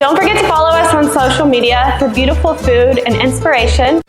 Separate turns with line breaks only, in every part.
Don't forget to follow us on social media for beautiful food and inspiration.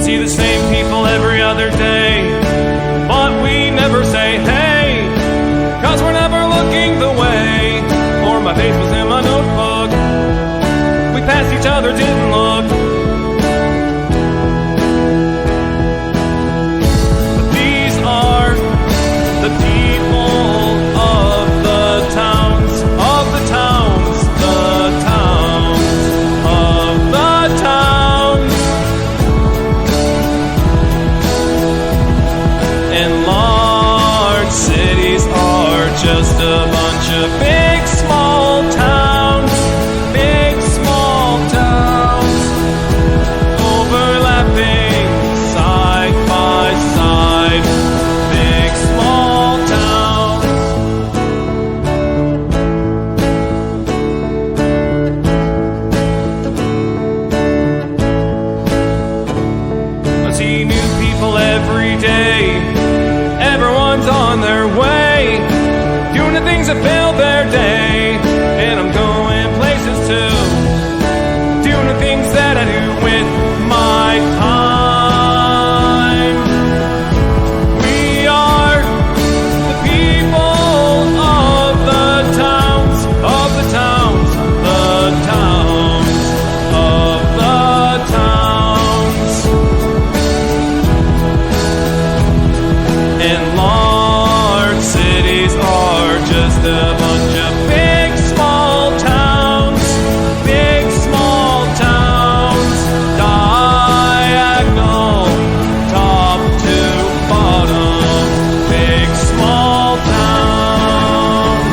See the same people every other day, but we never say hey, cause we're never looking the way, or my face was in my notebook, we passed each other, didn't look. But these are the people of the towns, of the towns, the towns, of the towns. And large cities are just a bunch of big small towns, big small towns, overlapping side by side, big small towns. I see new people every day. Everyone's on their way, doing the things that fill their day, and I'm going places too, doing the things that I do with my time. We are the people of the towns, of the towns, the towns, of the towns. And large cities are just a bunch of big small towns, big small towns, diagonal, top to bottom, big small towns.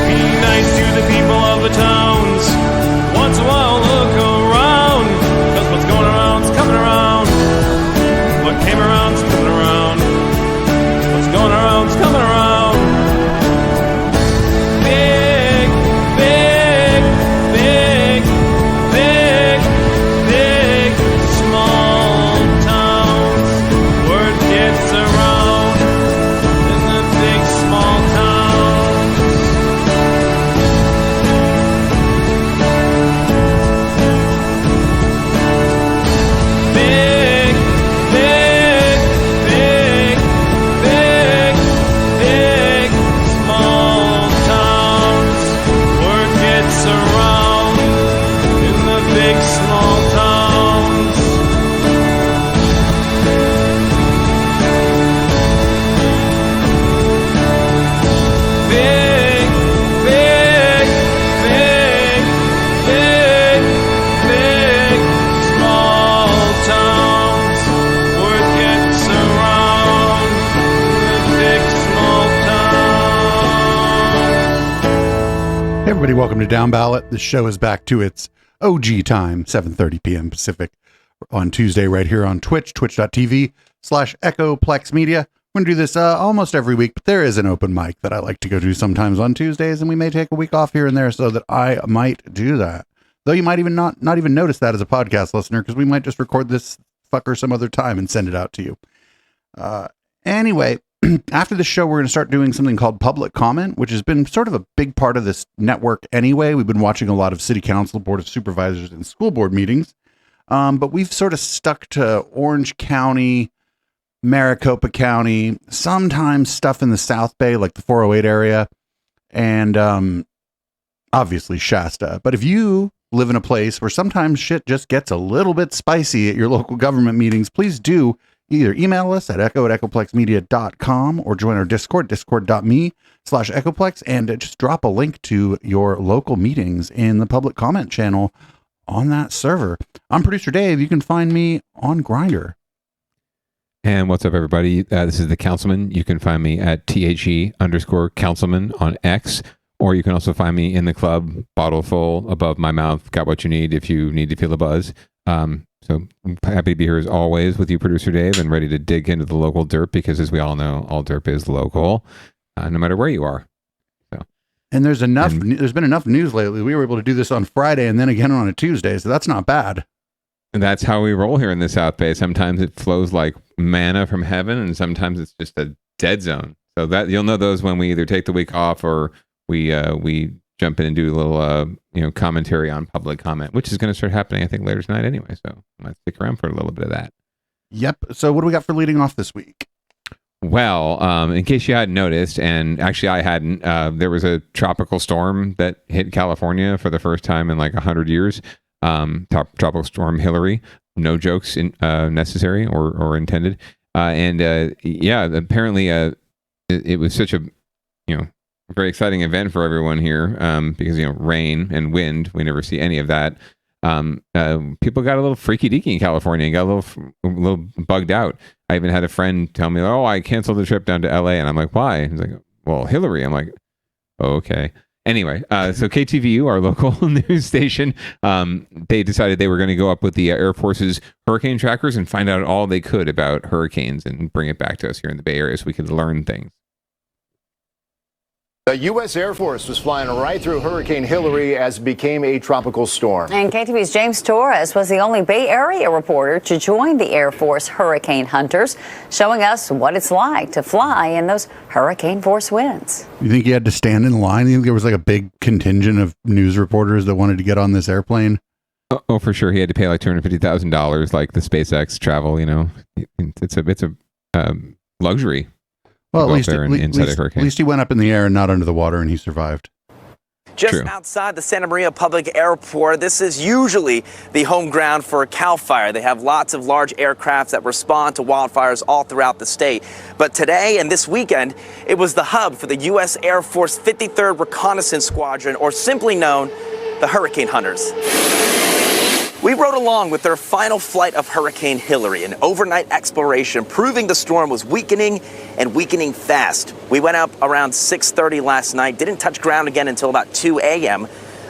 Be nice to the people of the towns, once in a while look around, cause what's going around's coming around. What came around's coming around. What's going around's coming around. Big, big, big, big, big, small towns. Word gets around in the big small towns. Big, big, big, big, big, small towns. Word gets around in the big small towns. Big, big, big, big, big, small towns. Word gets around in the big small towns.
Hey everybody, welcome to Downballot. This show is back to its OG time, 7:30 p.m. Pacific on Tuesday right here on Twitch, twitch.tv/EchoPlex Media. We're going to do this almost every week, but there is an open mic that I like to go to sometimes on Tuesdays, and we may take a week off here and there so that I might do that. Though you might even not even notice that as a podcast listener, because we might just record this fucker some other time and send it out to you. Anyway, after the show, we're going to start doing something called public comment, which has been sort of a big part of this network anyway. We've been watching a lot of city council, board of supervisors, and school board meetings. But we've sort of stuck to Orange County, Maricopa County, sometimes stuff in the South Bay, like the 408 area, and obviously Shasta. But if you live in a place where sometimes shit just gets a little bit spicy at your local government meetings, please do either email us at echo@echoplexmedia.com or join our Discord, discord.me/echoplex, and just drop a link to your local meetings in the public comment channel on that server. I'm producer Dave. You can find me on Grindr.
And what's up, everybody? This is the Councilman. You can find me at THE_Councilman on X, or you can also find me in the club, bottle full, above my mouth. Got what you need if you need to feel a buzz. So I'm happy to be here as always with you, producer Dave, and ready to dig into the local derp, because as we all know, all derp is local, no matter where you are. So,
and there's been enough news lately. We were able to do this on Friday and then again on a Tuesday, so that's not bad.
And that's how we roll here in the South Bay. Sometimes it flows like manna from heaven, and sometimes it's just a dead zone. So that you'll know those when we either take the week off or we jump in and do a little commentary on public comment, which is going to start happening, I think, later tonight anyway. So I might stick around for a little bit of that.
Yep. So what do we got for leading off this week?
Well, in case you hadn't noticed, and actually I hadn't, there was a tropical storm that hit California for the first time in like 100 years. Tropical storm Hillary. No jokes necessary or intended. Apparently it was such a very exciting event for everyone here, because rain and wind, we never see any of that. People got a little freaky deaky in California and got a little bugged out. I even had a friend tell me, "Oh, I canceled the trip down to LA," and I'm like, "Why?" He's like, "Well, Hillary." I'm like, "Oh, okay." Anyway, so KTVU, our local news station, they decided they were going to go up with the Air Force's hurricane trackers and find out all they could about hurricanes and bring it back to us here in the Bay Area so we could learn things.
The U.S. Air Force was flying right through Hurricane Hillary as it became a tropical storm.
And KTV's James Torres was the only Bay Area reporter to join the Air Force hurricane hunters, showing us what it's like to fly in those hurricane force winds.
You think you had to stand in line? You think there was like a big contingent of news reporters that wanted to get on this airplane?
Oh, for sure. He had to pay like $250,000, like the SpaceX travel. It's a luxury.
Well, at least he went up in the air and not under the water, and he survived.
Just
True.
outside the Santa Maria Public Airport, this is usually the home ground for CAL FIRE. They have lots of large aircrafts that respond to wildfires all throughout the state. But today and this weekend, it was the hub for the U.S. Air Force 53rd Reconnaissance Squadron, or simply known, the Hurricane Hunters. We rode along with their final flight of Hurricane Hillary, an overnight exploration proving the storm was weakening and weakening fast. We went up around 6:30 last night, didn't touch ground again until about 2 a.m.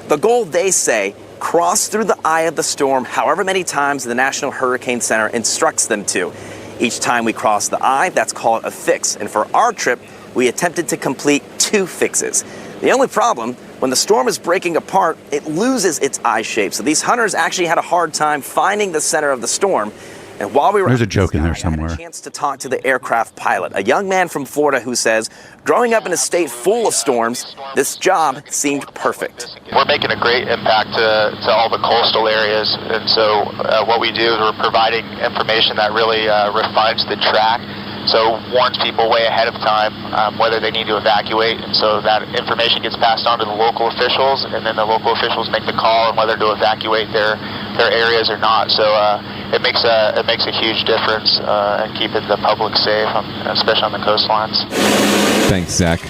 The goal, they say, cross through the eye of the storm however many times the National Hurricane Center instructs them to. Each time we cross the eye, that's called a fix. And for our trip, we attempted to complete 2 fixes. The only problem, when the storm is breaking apart, it loses its eye shape. So these hunters actually had a hard time finding the center of the storm. And while we were
There's a joke in there somewhere.
I had a chance to talk to the aircraft pilot, a young man from Florida who says, growing up in a state full of storms, this job seemed perfect.
We're making a great impact to all the coastal areas. And so what we do is we're providing information that really refines the track. So warns people way ahead of time whether they need to evacuate, and so that information gets passed on to the local officials, and then the local officials make the call on whether to evacuate their areas or not. So it makes a huge difference in keeping the public safe, especially on the coastlines.
Thanks, Zach.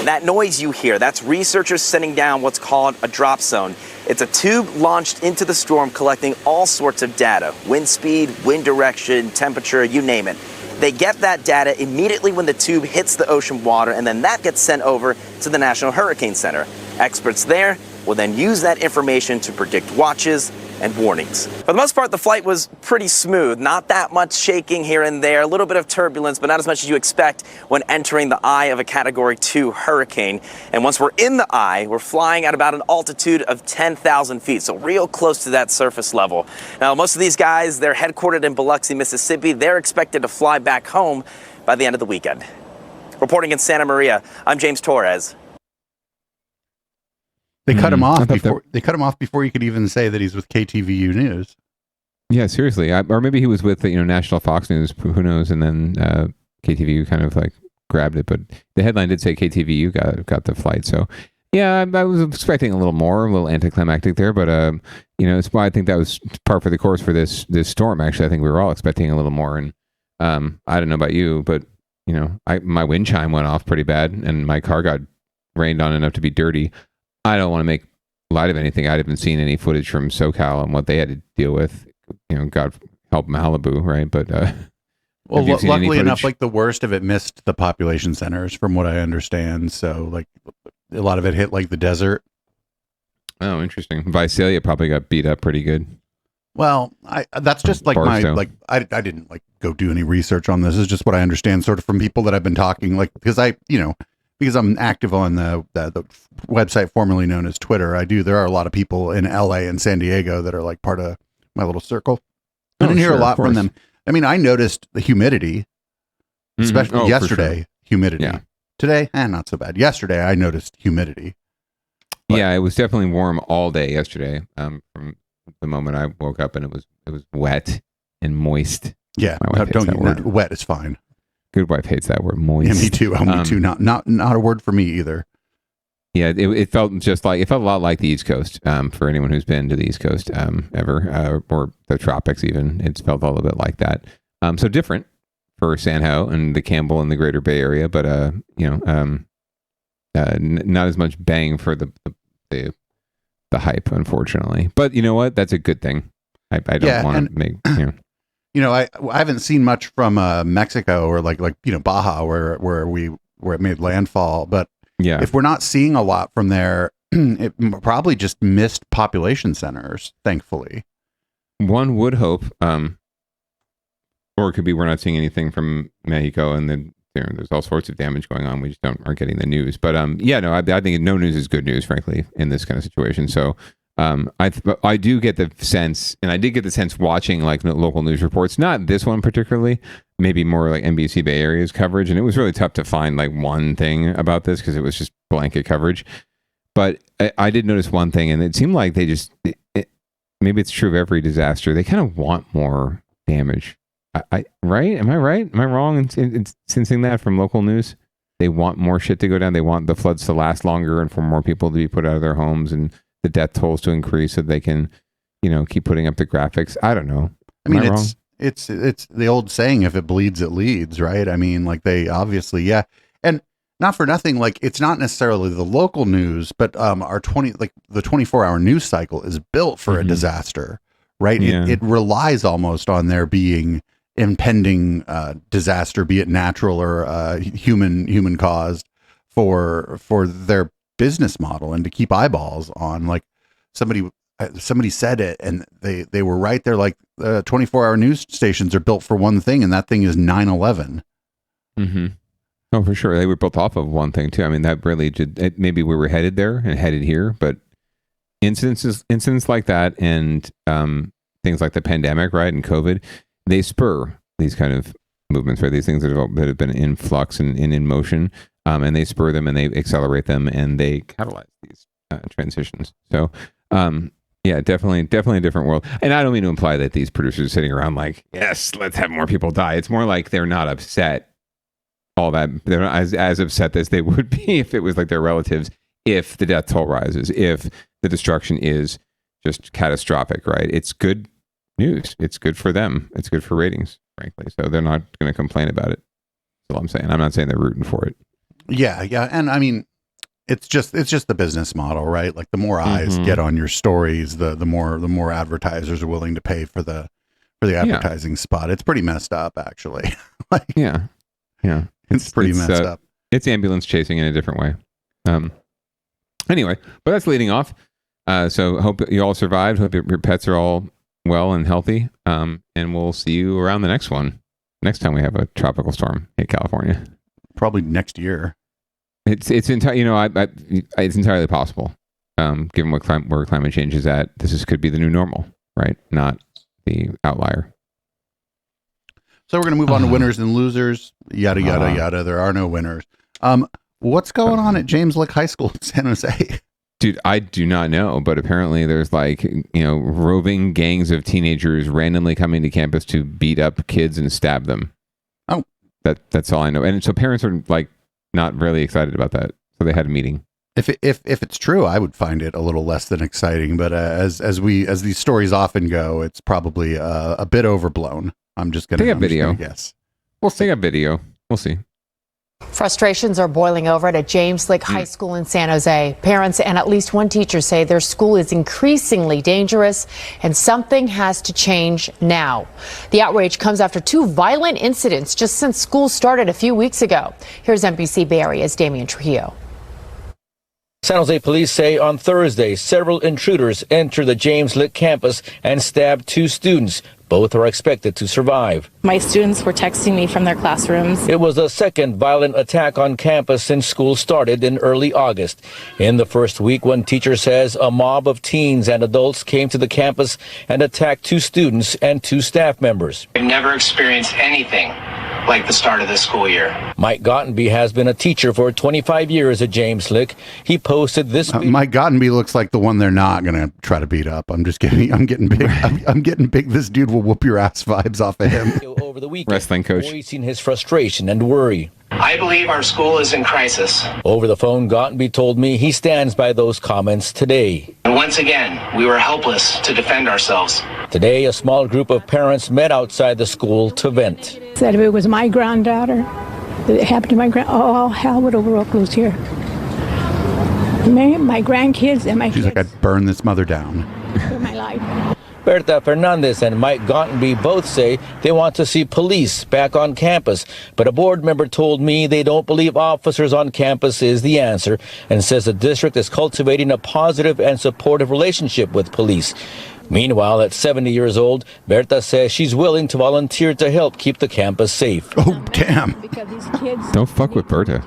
That noise you hear, that's researchers sending down what's called a drop zone. It's a tube launched into the storm collecting all sorts of data: wind speed, wind direction, temperature, you name it. They get that data immediately when the tube hits the ocean water, and then that gets sent over to the National Hurricane Center. Experts there will then use that information to predict watches and warnings. For the most part, the flight was pretty smooth. Not that much shaking here and there, a little bit of turbulence, but not as much as you expect when entering the eye of a Category 2 hurricane. And once we're in the eye, we're flying at about an altitude of 10,000 feet, so real close to that surface level. Now, most of these guys, they're headquartered in Biloxi, Mississippi. They're expected to fly back home by the end of the weekend. Reporting in Santa Maria, I'm James Torres.
They cut him off before they cut him off before you could even say that he's with KTVU News.
Yeah, seriously. Or maybe he was with National Fox News, who knows, and then KTVU kind of like grabbed it. But the headline did say KTVU got the flight. So yeah, I was expecting a little anticlimactic there, but it's why I think that was par for the course for this storm. Actually, I think we were all expecting a little more, and I don't know about you, but my wind chime went off pretty bad, and my car got rained on enough to be dirty. I don't want to make light of anything, I haven't seen any footage from SoCal and what they had to deal with. God help Malibu, right? But
well, luckily enough, like the worst of it missed the population centers, from what I understand. So, like, a lot of it hit like the desert.
Oh, interesting. Visalia probably got beat up pretty good.
Well, that's just like
Barstow.
I didn't like go do any research on this. It's just what I understand sort of from people that I've been talking, like, because because I'm active on the website formerly known as Twitter. There are a lot of people in LA and San Diego that are like part of my little circle. I didn't hear a lot from them. I mean, I noticed the humidity, especially yesterday, sure. Humidity.
Yeah.
Today, not so bad. Yesterday, I noticed humidity.
But, yeah, it was definitely warm all day yesterday. From the moment I woke up, and it was wet and moist.
Yeah, wet is fine.
Good wife hates that word, moist.
Yeah, me too. Me too. Not a word for me either.
Yeah, it felt a lot like the East Coast. For anyone who's been to the East Coast ever, or the tropics even, it's felt a little bit like that. So different for San Ho and the Campbell and the Greater Bay Area, but not as much bang for the hype, unfortunately. But you know what? That's a good thing. I don't want to make.
I haven't seen much from Mexico or like Baja where it made landfall, but. Yeah. If we're not seeing a lot from there, it probably just missed population centers, thankfully.
One would hope, or it could be we're not seeing anything from Mexico, and then there's all sorts of damage going on. We just aren't getting the news. But I think no news is good news, frankly, in this kind of situation. So I do get the sense, and I did get the sense watching like local news reports, not this one particularly, maybe more like NBC Bay Area's coverage. And it was really tough to find like one thing about this because it was just blanket coverage. But I did notice one thing, and it seemed like they just, maybe it's true of every disaster, they kind of want more damage. Right? Am I right? Am I wrong in sensing that from local news? They want more shit to go down. They want the floods to last longer and for more people to be put out of their homes and the death tolls to increase so they can, keep putting up the graphics. I don't know.
I mean, it's the old saying, if it bleeds, it leads, right? I mean, like they obviously, yeah. And not for nothing, like it's not necessarily the local news, but the 24-hour news cycle is built for a disaster, right? Yeah. It relies almost on there being impending disaster, be it natural or human caused, for their business model and to keep eyeballs on. Like somebody said it, and they were right there. Like 24-hour news stations are built for one thing, and that thing is 9/11.
Mm-hmm. Oh, for sure. They were built off of one thing too. I mean, that really did. Maybe we were headed there and headed here, but incidents like that and things like the pandemic, right, and COVID, they spur these kind of movements, right? These things that have been in flux and in motion, and they spur them and they accelerate them and they catalyze these transitions. So, yeah, definitely a different world. And I don't mean to imply that these producers are sitting around like, yes, let's have more people die. It's more like they're not upset. All that they're not as upset as they would be if it was like their relatives, if the death toll rises, if the destruction is just catastrophic, right? It's good news. It's good for them. It's good for ratings, frankly. So they're not going to complain about it. That's all I'm saying. I'm not saying they're rooting for it. Yeah. And I mean, it's just the business model, right? Like the more eyes get on your stories, the more advertisers are willing to pay for the advertising spot. It's pretty messed up, actually. Yeah. It's pretty messed up. It's ambulance chasing in a different way. Anyway, but that's leading off. So hope you all survived. Hope your pets are all well and healthy. And we'll see you around the next one. Next time we have a tropical storm hit California. Probably next year. It's entirely possible. Given where climate change is at, could be the new normal, right? Not the outlier. So we're going to move on to winners and losers, yada, yada, yada. There are no winners. What's going on at James Lick High School in San Jose? Dude, I do not know, but apparently there's roving gangs of teenagers randomly coming to campus to beat up kids and stab them. Oh. That's all I know. And so parents are not really excited about that. So they had a meeting. If it's true, I would find it a little less than exciting, but as these stories often go, it's probably a bit overblown. I'm just going to guess. We'll see. They got video. We'll see.
Frustrations are boiling over at a James Lick High School in San Jose. Parents and at least one teacher say their school is increasingly dangerous and something has to change now. The outrage comes after 2 violent incidents just since school started a few weeks ago. Here's NBC Bay Area's Damian Trujillo.
San Jose police say on Thursday, several intruders entered the James Lick campus and stabbed 2 students. Both are expected to survive.
My students were texting me from their classrooms.
It was the second violent attack on campus since school started in early August. In the first week, one teacher says a mob of teens and adults came to the campus and attacked 2 students and 2 staff members.
I've never experienced anything like the start of this school year.
Mike Gottenby has been a teacher for 25 years at James Lick. He posted this.
Mike Gottenby looks like the one they're not going to try to beat up. I'm just kidding. I'm getting big. I'm getting big. This dude will whoop your ass vibes off of him.
Over the weekend,
wrestling coach,
voicing his frustration and worry.
I believe our school is in crisis.
Over the phone, Gottenby told me he stands by those comments today.
And once again, we were helpless to defend ourselves.
Today, a small group of parents met outside the school to vent.
Said if it was my granddaughter, it happened to my all hell would have broke loose here. My grandkids and my
She's
kids.
like, I'd burn this mother down.
For my life.
Berta Fernandez and Mike Gottenby both say they want to see police back on campus, but a board member told me they don't believe officers on campus is the answer and says the district is cultivating a positive and supportive relationship with police. Meanwhile, at 70 years old, Berta says she's willing to volunteer to help keep the campus safe.
Oh, damn.
Because these kids
don't fuck with Berta.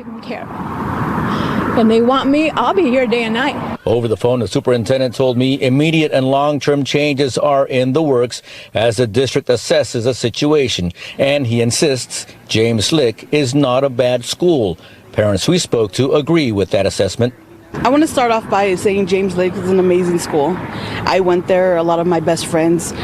And they want me, I'll be here day and night.
Over the phone, the superintendent told me immediate and long-term changes are in the works as the district assesses the situation. And he insists James Lick is not a bad school. Parents we spoke to agree with that assessment.
I want to start off by saying James Lick is an amazing school. I went there, a lot of my best friends.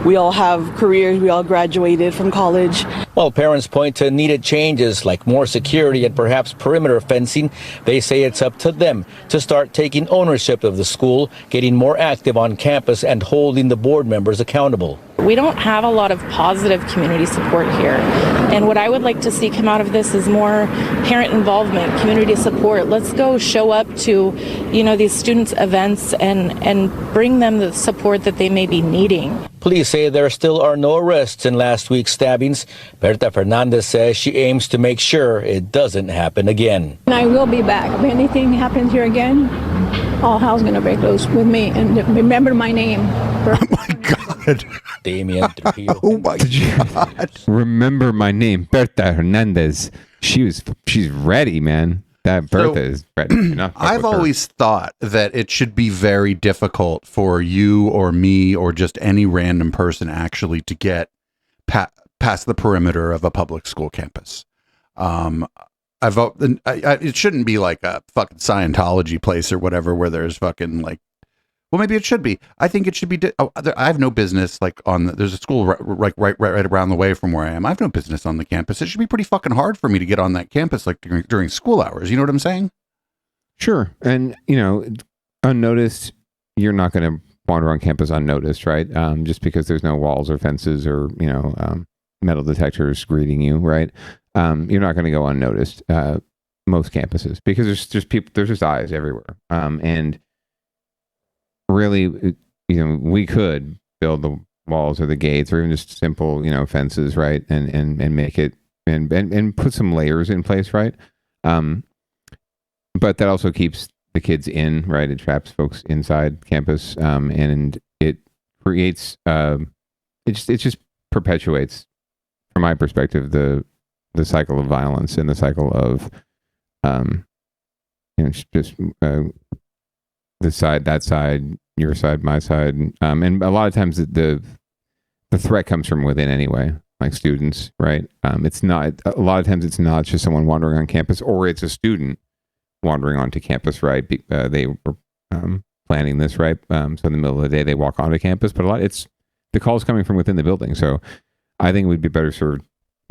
We all have careers, we all graduated from college.
While parents point to needed changes like more security and perhaps perimeter fencing, they say it's up to them to start taking ownership of the school, getting more active on campus and holding the board members accountable.
We don't have a lot of positive community support here. And what I would like to see come out of this is more parent involvement, community support. Let's go show up to, these students' events and bring them the support that they may be needing.
Police say there still are no arrests in last week's stabbings. Berta Fernandez says she aims to make sure it doesn't happen again.
And I will be back. If anything happens here again, all hell's going to break loose with me. And remember my name.
Oh, my God.
Damian Trujillo.
Oh, my God.
Remember my name, Berta Hernandez. She's ready, man. That Bertha is ready.
I've always thought that it should be very difficult for you or me or just any random person actually to get past the perimeter of a public school campus. It shouldn't be like a fucking Scientology place or whatever where there's fucking like, well, maybe it should be. I think it should be. I have no business like there's a school right around the way from where I am. I have no business on the campus. It should be pretty fucking hard for me to get on that campus like during school hours. You know what I'm saying?
Sure. And, unnoticed, you're not going to wander on campus unnoticed, right? Just because there's no walls or fences or, metal detectors greeting you, right? You're not going to go unnoticed. Most campuses, because there's people, there's just eyes everywhere. And really, we could build the walls or the gates or even just simple, fences, right? And make it and put some layers in place, right? But that also keeps the kids in, right? It traps folks inside campus, and it creates, it just perpetuates, from my perspective, the cycle of violence and the cycle of, this side, that side, your side, my side, and a lot of times the threat comes from within anyway, like students, right? It's not, a lot of times it's not just someone wandering on campus, or it's a student wandering onto campus, right? They were planning this, right? So in the middle of the day they walk onto campus, but it's the calls coming from within the building. So I think it would be better served,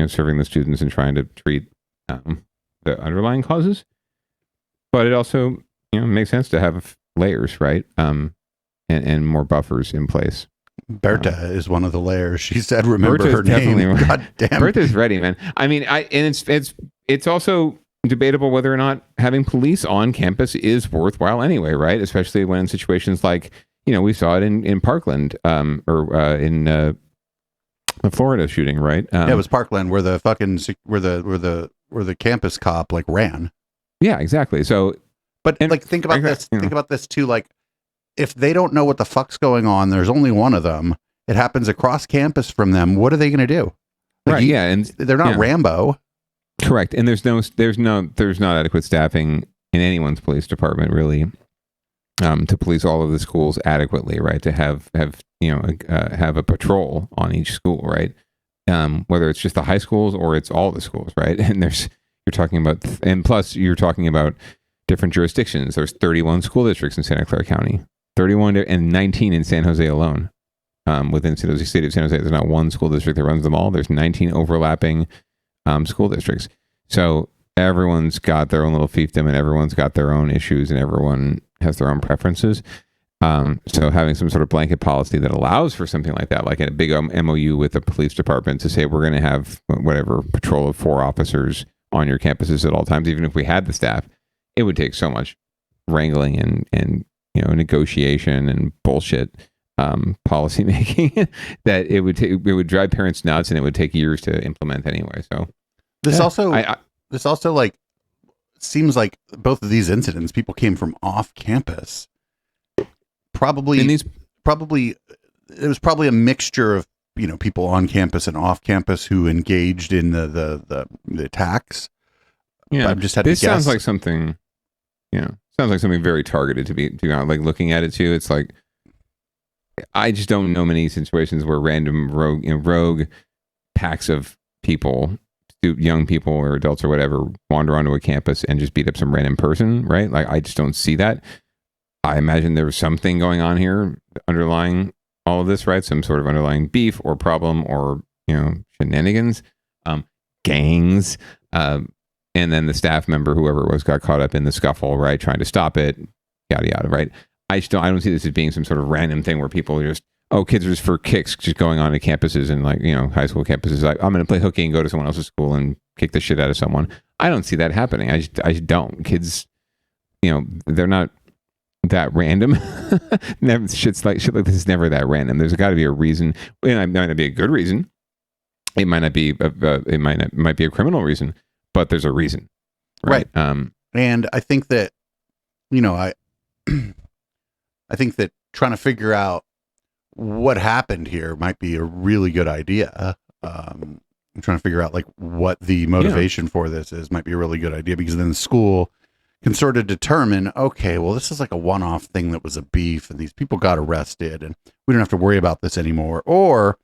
serving the students and trying to treat the underlying causes. But it also, makes sense to have layers, right? And more buffers in place.
Berta is one of the layers. She said, "Remember her name." God damn,
Berta's ready, man. I mean, it's also debatable whether or not having police on campus is worthwhile anyway, right? Especially when in situations like, we saw it in Parkland, or in the Florida shooting, right?
Yeah, it was Parkland where the fucking where the campus cop like ran.
Yeah, exactly. So,
but think about this. Think about this too. Like, if they don't know what the fuck's going on, there's only one of them. It happens across campus from them. What are they going to do? Like,
right. And
they're not Rambo.
Correct. And there's not adequate staffing in anyone's police department really, to police all of the schools adequately, right? To have a patrol on each school, right? Whether it's just the high schools or it's all the schools, right? And you're talking about different jurisdictions. There's 31 school districts in Santa Clara County, 31 and 19 in San Jose alone. Within the state of San Jose, there's not one school district that runs them all. There's 19 overlapping school districts. So everyone's got their own little fiefdom, and everyone's got their own issues, and everyone has their own preferences. So having some sort of blanket policy that allows for something like that, like a big MOU with the police department to say, we're going to have whatever patrol of 4 officers on your campuses at all times, even if we had the staff, it would take so much wrangling and negotiation and bullshit policy making that it would drive parents nuts, and it would take years to implement anyway. So
this also like seems like both of these incidents, people came from off campus. Probably it was probably a mixture of people on campus and off campus who engaged in the attacks.
Yeah,
I've just had
this
to guess.
sounds like something very targeted to be like looking at it too. It's like, I just don't know many situations where random rogue packs of people, young people or adults or whatever, wander onto a campus and just beat up some random person, right? Like, I just don't see that. I imagine there was something going on here underlying all of this, right? Some sort of underlying beef or problem or, shenanigans, gangs, and then the staff member, whoever it was, got caught up in the scuffle, right? Trying to stop it, yada, yada, right? I don't see this as being some sort of random thing where people are just, kids are just for kicks, just going on to campuses and high school campuses. Like, I'm going to play hooky and go to someone else's school and kick the shit out of someone. I don't see that happening. I just don't. Kids, they're not that random. shit like this is never that random. There's got to be a reason. It might not be a good reason. It might not be. It might be a criminal reason, but there's a reason, right?
And I think that, I think that trying to figure out what happened here might be a really good idea. I'm trying to figure out like what the motivation for this is might be a really good idea, because then the school can sort of determine, okay, well, this is like a one-off thing that was a beef and these people got arrested and we don't have to worry about this anymore. Or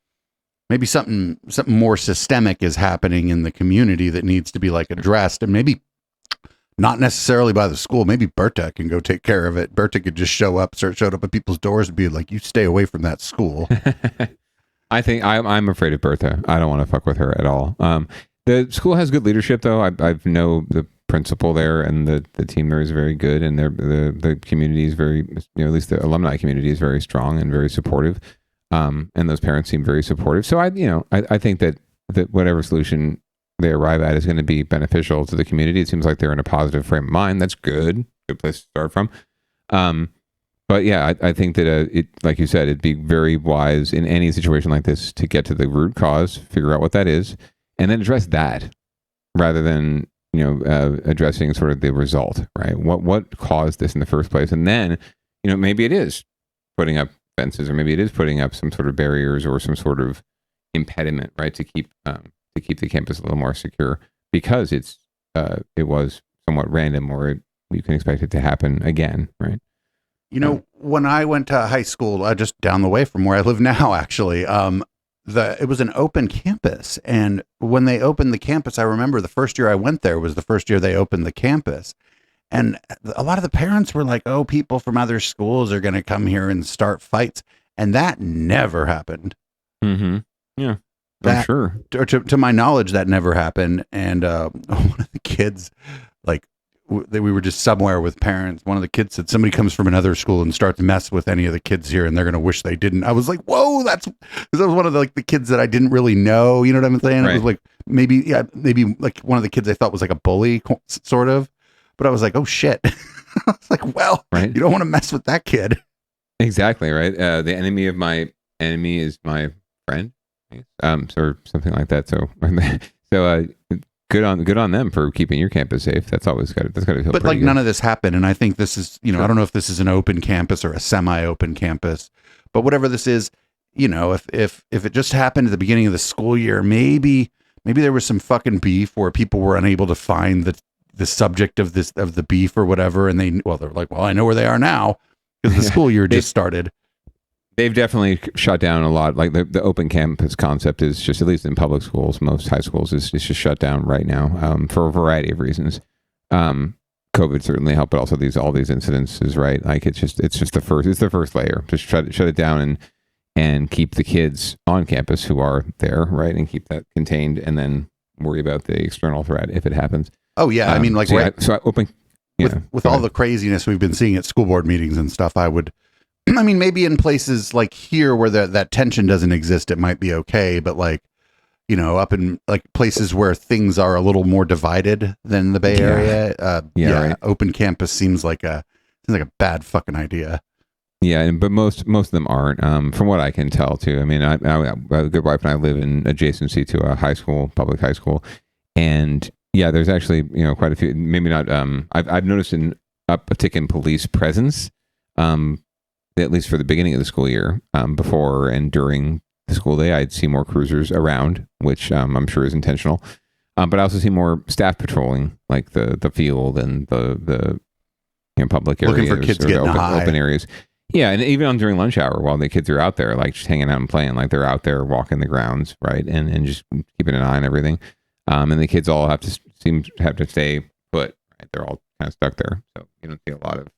maybe something more systemic is happening in the community that needs to be like addressed, and maybe not necessarily by the school. Maybe Berta can go take care of it. Berta could just showed up at people's doors and be like, you stay away from that school.
I think I'm afraid of Bertha. I don't want to fuck with her at all. The school has good leadership, though. I know the principal there, and the team there is very good, and the community is very, at least the alumni community is very strong and very supportive. And those parents seem very supportive. So I think that whatever solution they arrive at is going to be beneficial to the community. It seems like they're in a positive frame of mind. That's good place to start from. But yeah, I think that it, like you said, it'd be very wise in any situation like this to get to the root cause, figure out what that is, and then address that rather than addressing sort of the result, right? What caused this in the first place, and then maybe it is putting up fences, or maybe it is putting up some sort of barriers or some sort of impediment, right, to keep the campus a little more secure, because it was somewhat random, or you can expect it to happen again, right?
When I went to high school, just down the way from where I live now, actually, it was an open campus. And when they opened the campus, I remember the first year I went there was the first year they opened the campus. And a lot of the parents were like, oh, people from other schools are going to come here and start fights. And that never happened.
Mm-hmm. Yeah, I'm sure.
To my knowledge, that never happened. And one of the kids, like, we were just somewhere with parents. One of the kids said somebody comes from another school and starts to mess with any of the kids here, and they're gonna wish they didn't. I was like, whoa, that was one of the kids that I didn't really know. You know what I'm saying? Right. It was like maybe like one of the kids I thought was like a bully sort of, but I was like, oh shit. I was like, well, right. You don't want to mess with that kid.
Exactly right. The enemy of my enemy is my friend, or something like that. So good on them for keeping your campus safe. That's got to feel.
But
pretty good.
None of this happened, and I think this is, I don't know if this is an open campus or a semi-open campus, but whatever this is, if it just happened at the beginning of the school year, maybe there was some fucking beef where people were unable to find the subject of the beef or whatever, and they're like, well, I know where they are now because the school year just started.
They've definitely shut down a lot. Like the open campus concept is just, at least in public schools, most high schools, is just shut down right now for a variety of reasons. COVID certainly helped, but also all these incidences, right? Like it's just the first layer. Just shut it down and keep the kids on campus who are there, right, and keep that contained, and then worry about the external threat if it happens.
Oh yeah, I mean, like
open.
With all the craziness we've been seeing at school board meetings and stuff, I mean, maybe in places like here where that tension doesn't exist, it might be okay. But up in like places where things are a little more divided than the Bay Area, right. Open campus seems like a bad fucking idea.
Yeah, but most of them aren't. From what I can tell, too. I mean, I a good wife and I live in adjacency to a high school, public high school, and yeah, there's actually quite a few. Maybe not. I've noticed an uptick in police presence. At least for the beginning of the school year, before and during the school day, I'd see more cruisers around, which I'm sure is intentional. But I also see more staff patrolling, like the field and the public areas,
looking for kids getting
open areas. Yeah, and even during lunch hour, while the kids are out there, like just hanging out and playing, like they're out there walking the grounds, right, and just keeping an eye on everything. And the kids all have to stay put. Right? They're all kind of stuck there, so you don't see a lot of.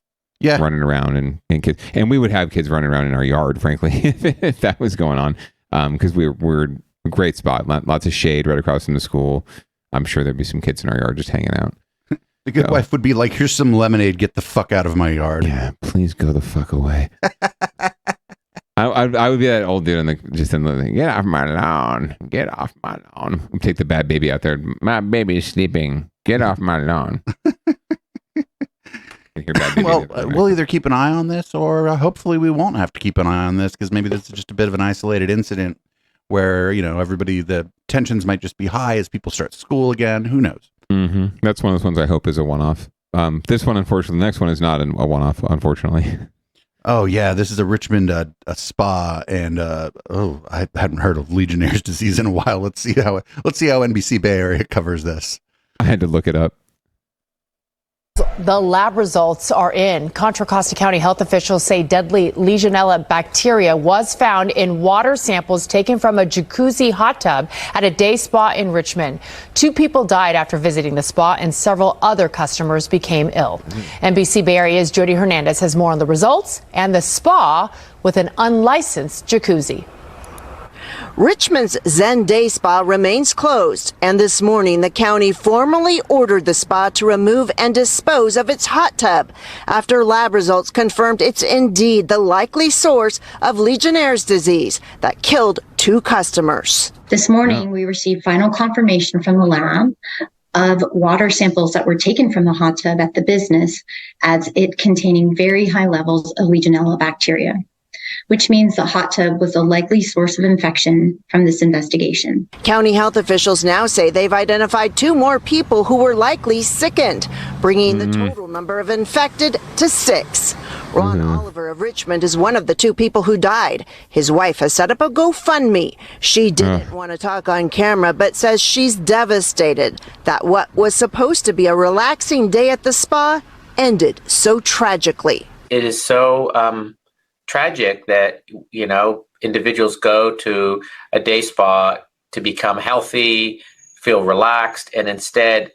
Yeah, running around and kids, and we would have kids running around in our yard, frankly, if that was going on, because we're a great spot, lots of shade right across from the school. I'm sure there'd be some kids in our yard just hanging out.
The good wife would be like, "Here's some lemonade. Get the fuck out of my yard."
Yeah, please go the fuck away. I would be that old dude in the get off my lawn, get off my lawn. Take the bad baby out there. My baby's sleeping. Get off my lawn.
Well, we'll either keep an eye on this, or hopefully we won't have to keep an eye on this, because maybe this is just a bit of an isolated incident where the tensions might just be high as people start school again. Who knows?
Mm-hmm. That's one of those ones I hope is a one-off. This one, unfortunately, the next one is not a one-off, unfortunately.
Oh yeah, this is a Richmond a spa, and I hadn't heard of Legionnaire's disease in a while. Let's see how NBC Bay Area covers this.
I had to look it up.
The lab results are in. Contra Costa County health officials say deadly Legionella bacteria was found in water samples taken from a jacuzzi hot tub at a day spa in Richmond. 2 people died after visiting the spa, and several other customers became ill. NBC Bay Area's Jody Hernandez has more on the results and the spa with an unlicensed jacuzzi.
Richmond's Zen Day Spa remains closed, and this morning the county formally ordered the spa to remove and dispose of its hot tub after lab results confirmed it's indeed the likely source of Legionnaire's disease that killed 2 customers.
This morning we received final confirmation from the lab of water samples that were taken from the hot tub at the business as it containing very high levels of Legionella bacteria, which means the hot tub was a likely source of infection from this investigation.
County health officials now say they've identified 2 more people who were likely sickened, bringing the total number of infected to 6. Ron Oliver of Richmond is one of the 2 people who died. His wife has set up a GoFundMe. She didn't want to talk on camera, but says she's devastated that what was supposed to be a relaxing day at the spa ended so tragically.
It is so tragic that, individuals go to a day spa to become healthy, feel relaxed, and instead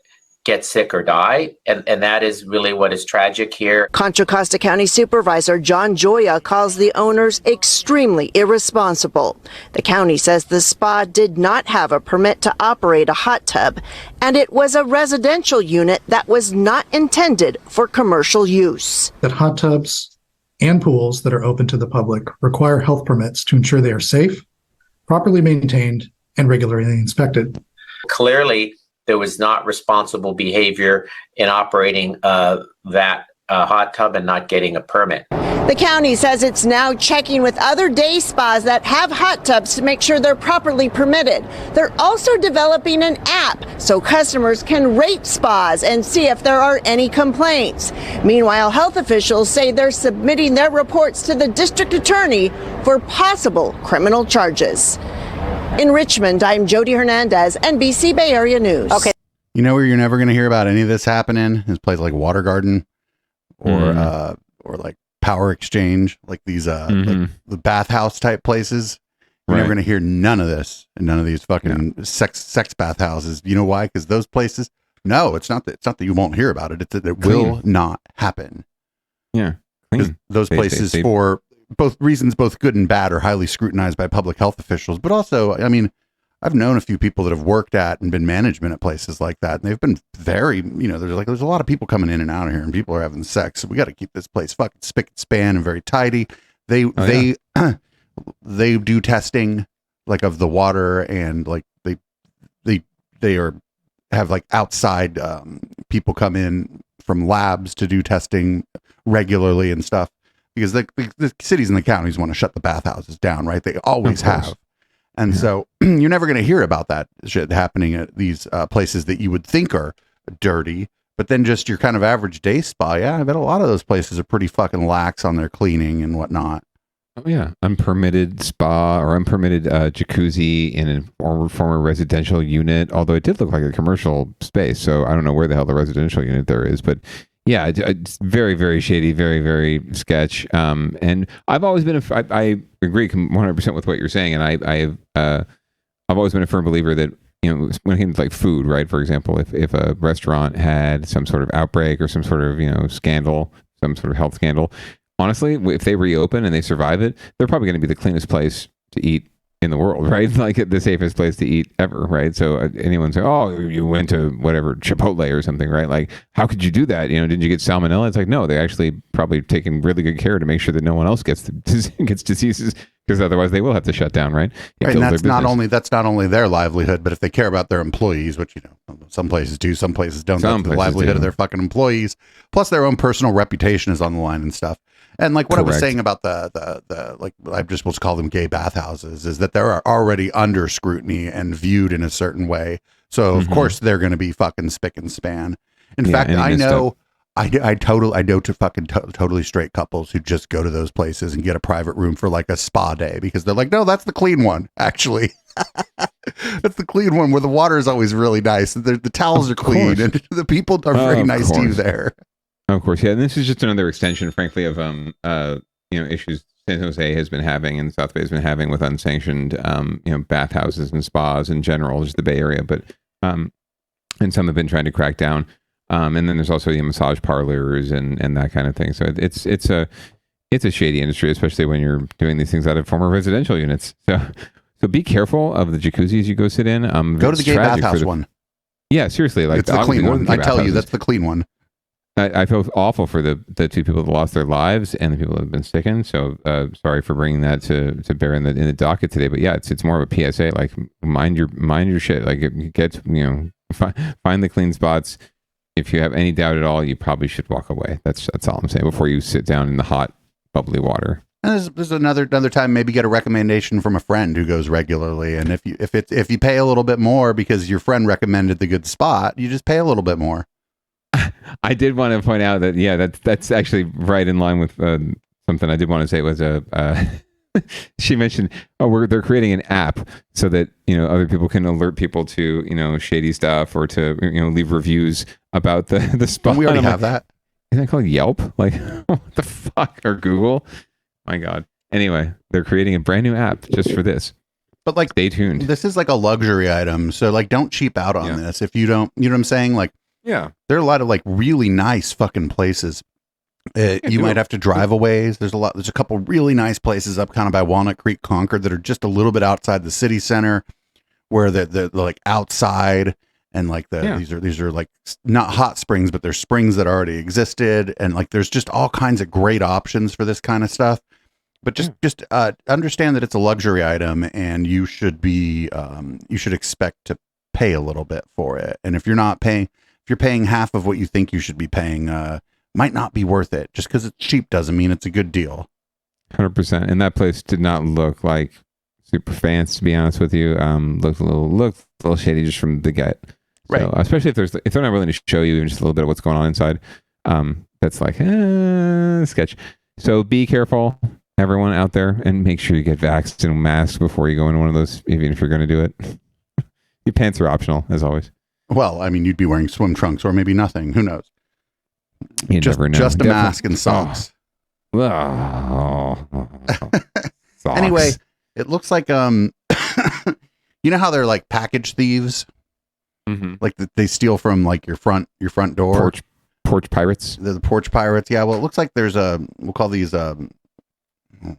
get sick or die. And that is really what is tragic here.
Contra Costa County Supervisor John Joya calls the owners extremely irresponsible. The county says the spa did not have a permit to operate a hot tub, and it was a residential unit that was not intended for commercial use.
That hot tubs and pools that are open to the public require health permits to ensure they are safe, properly maintained, and regularly inspected.
Clearly, there was not responsible behavior in operating that hot tub and not getting a permit.
The county says it's now checking with other day spas that have hot tubs to make sure they're properly permitted. They're also developing an app so customers can rate spas and see if there are any complaints. Meanwhile, health officials say they're submitting their reports to the district attorney for possible criminal charges. In Richmond, I'm Jody Hernandez, NBC Bay Area News. Okay.
You know where you're never going to hear about any of this happening is places like Water Garden or like Power Exchange, like these like the bathhouse type places. You're never going to hear none of this and none of these fucking sex bathhouses. You know why? Because those places. No, it's not that you won't hear about it. It's that it will not happen.
Yeah,
those places for both reasons, both good and bad, are highly scrutinized by public health officials. But also, I mean, I've known a few people that have worked at and been management at places like that, and they've been very, there's a lot of people coming in and out of here, and people are having sex. So we got to keep this place fucking spick and span and very tidy. They do testing like of the water, and like they have like outside people come in from labs to do testing regularly and stuff. Because the cities and the counties want to shut the bathhouses down, right? They always have. And so you're never going to hear about that shit happening at these places that you would think are dirty. But then just your kind of average day spa, I bet a lot of those places are pretty fucking lax on their cleaning and whatnot.
Oh, yeah. Unpermitted spa or unpermitted jacuzzi in a former residential unit, although it did look like a commercial space. So I don't know where the hell the residential unit there is, but yeah, it's very, very shady, very, very sketch. And I've always been, I agree 100% with what you're saying. And I've always been a firm believer that, when it came to like food, right? For example, if a restaurant had some sort of outbreak or some sort of, scandal, some sort of health scandal, honestly, if they reopen and they survive it, they're probably going to be the cleanest place to eat in the world, right? Like the safest place to eat ever, right? So anyone say, oh, you went to whatever Chipotle or something, right? Like, how could you do that? Did you get salmonella? It's like, no, they actually probably taken really good care to make sure that no one else gets diseases, because otherwise they will have to shut down, right?
And that's not only their livelihood, but if they care about their employees, which some places do, some places don't. The livelihood of their fucking employees, plus their own personal reputation is on the line and stuff. And like what I was saying about the like I just supposed to call them gay bathhouses is that they're already under scrutiny and viewed in a certain way. So of course they're going to be fucking spick and span. In fact, I know to fucking totally straight couples who just go to those places and get a private room for like a spa day because they're like, no, that's the clean one. Actually, that's the clean one where the water is always really nice. The towels are clean and the people are very nice to you there.
Of course, yeah. And this is just another extension, frankly, of issues San Jose has been having and South Bay has been having with unsanctioned bathhouses and spas in general, just the Bay Area. But and some have been trying to crack down. And then there's also massage parlors and that kind of thing. So it's a shady industry, especially when you're doing these things out of former residential units. So be careful of the jacuzzis you go sit in.
Go to the gay bathhouse one.
Yeah, seriously, like
it's the clean one. I tell you, that's the clean one.
I feel awful for the two people that lost their lives and the people that have been sickened. So sorry for bringing that to bear in the docket today. But yeah, it's more of a PSA. Like mind your shit. Like find the clean spots. If you have any doubt at all, you probably should walk away. That's all I'm saying before you sit down in the hot, bubbly water.
And there's another time, maybe get a recommendation from a friend who goes regularly. And if you pay a little bit more because your friend recommended the good spot, you just pay a little bit more.
I did want to point out that that's actually right in line with something I did want to say was she mentioned they're creating an app so that other people can alert people to shady stuff or to leave reviews about the spot.
And we already have that.
Isn't that called Yelp? Like what the fuck? Or Google? My God. Anyway, they're creating a brand new app just for this.
But like,
stay tuned.
This is like a luxury item, so like, don't cheap out on this. If you don't, you know what I'm saying? Like,
Yeah.
There are a lot of like really nice fucking places. You might have to drive a ways. There's a couple really nice places up kind of by Walnut Creek, Concord, that are just a little bit outside the city center, where they're like outside, and like these are like not hot springs, but they're springs that already existed, and like there's just all kinds of great options for this kind of stuff. But just understand that it's a luxury item, and you should expect to pay a little bit for it. And if you're paying half of what you think you should be paying, might not be worth it. Just because it's cheap doesn't mean it's a good deal.
100%. And that place did not look like super fancy, to be honest with you. Looked a little shady just from the get. Right. So, especially if they're not willing to show you even just a little bit of what's going on inside. That's like sketch. So be careful, everyone out there, and make sure you get vaxxed and masked before you go into one of those, even if you're going to do it. Your pants are optional, as always.
Well, I mean, you'd be wearing swim trunks or maybe nothing. Who knows?
You never know.
Just a mask and socks.
Socks.
Anyway, it looks like you know how they're like package thieves, like they steal from like your front door.
Porch pirates.
The porch pirates. Yeah. Well, it looks like we'll call these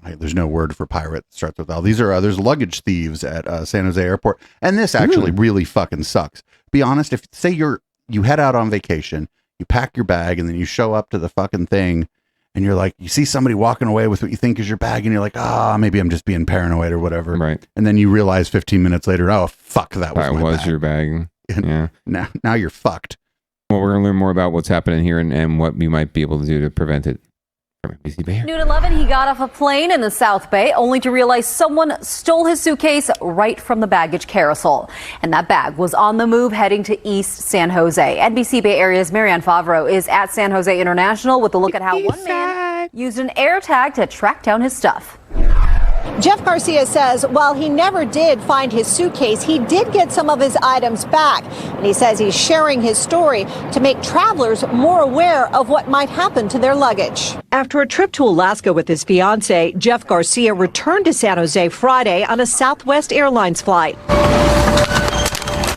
there's no word for pirate that starts with L. There's luggage thieves at San Jose Airport, and this actually really fucking sucks. Be honest, if say you head out on vacation, you pack your bag, and then you show up to the fucking thing, and you're like, you see somebody walking away with what you think is your bag, and you're like, maybe I'm just being paranoid or whatever.
Right.
And then you realize 15 minutes later, oh fuck, that was
your bag. Yeah.
Now you're fucked.
Well, we're gonna learn more about what's happening here and what we might be able to do to prevent it.
Noon 11, he got off a plane in the South Bay only to realize someone stole his suitcase right from the baggage carousel. And that bag was on the move heading to East San Jose. NBC Bay Area's Marianne Favreau is at San Jose International with a look at how one man used an air tag to track down his stuff.
Jeff Garcia says while he never did find his suitcase, he did get some of his items back. And he says he's sharing his story to make travelers more aware of what might happen to their luggage.
After a trip to Alaska with his fiancée, Jeff Garcia returned to San Jose Friday on a Southwest Airlines flight.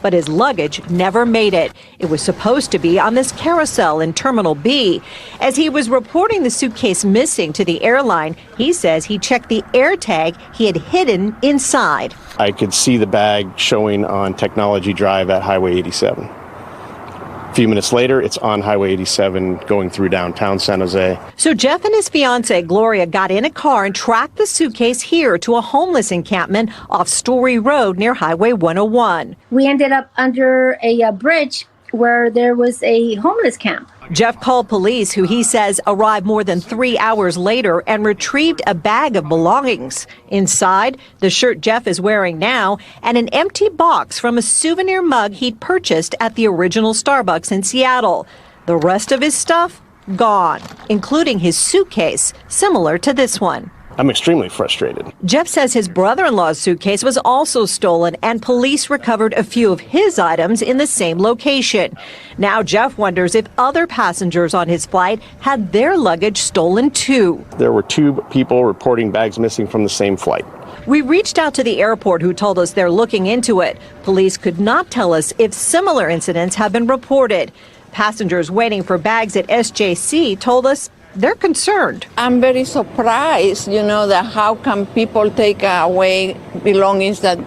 But his luggage never made it. It was supposed to be on this carousel in Terminal B. As he was reporting the suitcase missing to the airline, he says he checked the air tag he had hidden inside.
I could see the bag showing on Technology Drive at Highway 87. A few minutes later, it's on Highway 87 going through downtown San Jose.
So Jeff and his fiancée, Gloria, got in a car and tracked the suitcase here to a homeless encampment off Story Road near Highway 101.
We ended up under a bridge where there was a homeless camp.
Jeff called police, who he says arrived more than 3 hours later and retrieved a bag of belongings. Inside, the shirt Jeff is wearing now and an empty box from a souvenir mug he'd purchased at the original Starbucks in Seattle. The rest of his stuff, gone, including his suitcase, similar to this one.
I'm extremely frustrated.
Jeff says his brother-in-law's suitcase was also stolen, and police recovered a few of his items in the same location. Now Jeff wonders if other passengers on his flight had their luggage stolen too.
There were 2 people reporting bags missing from the same flight.
We reached out to the airport, who told us they're looking into it. Police could not tell us if similar incidents have been reported. Passengers waiting for bags at SJC told us they're concerned.
I'm very surprised, that how can people take away belongings that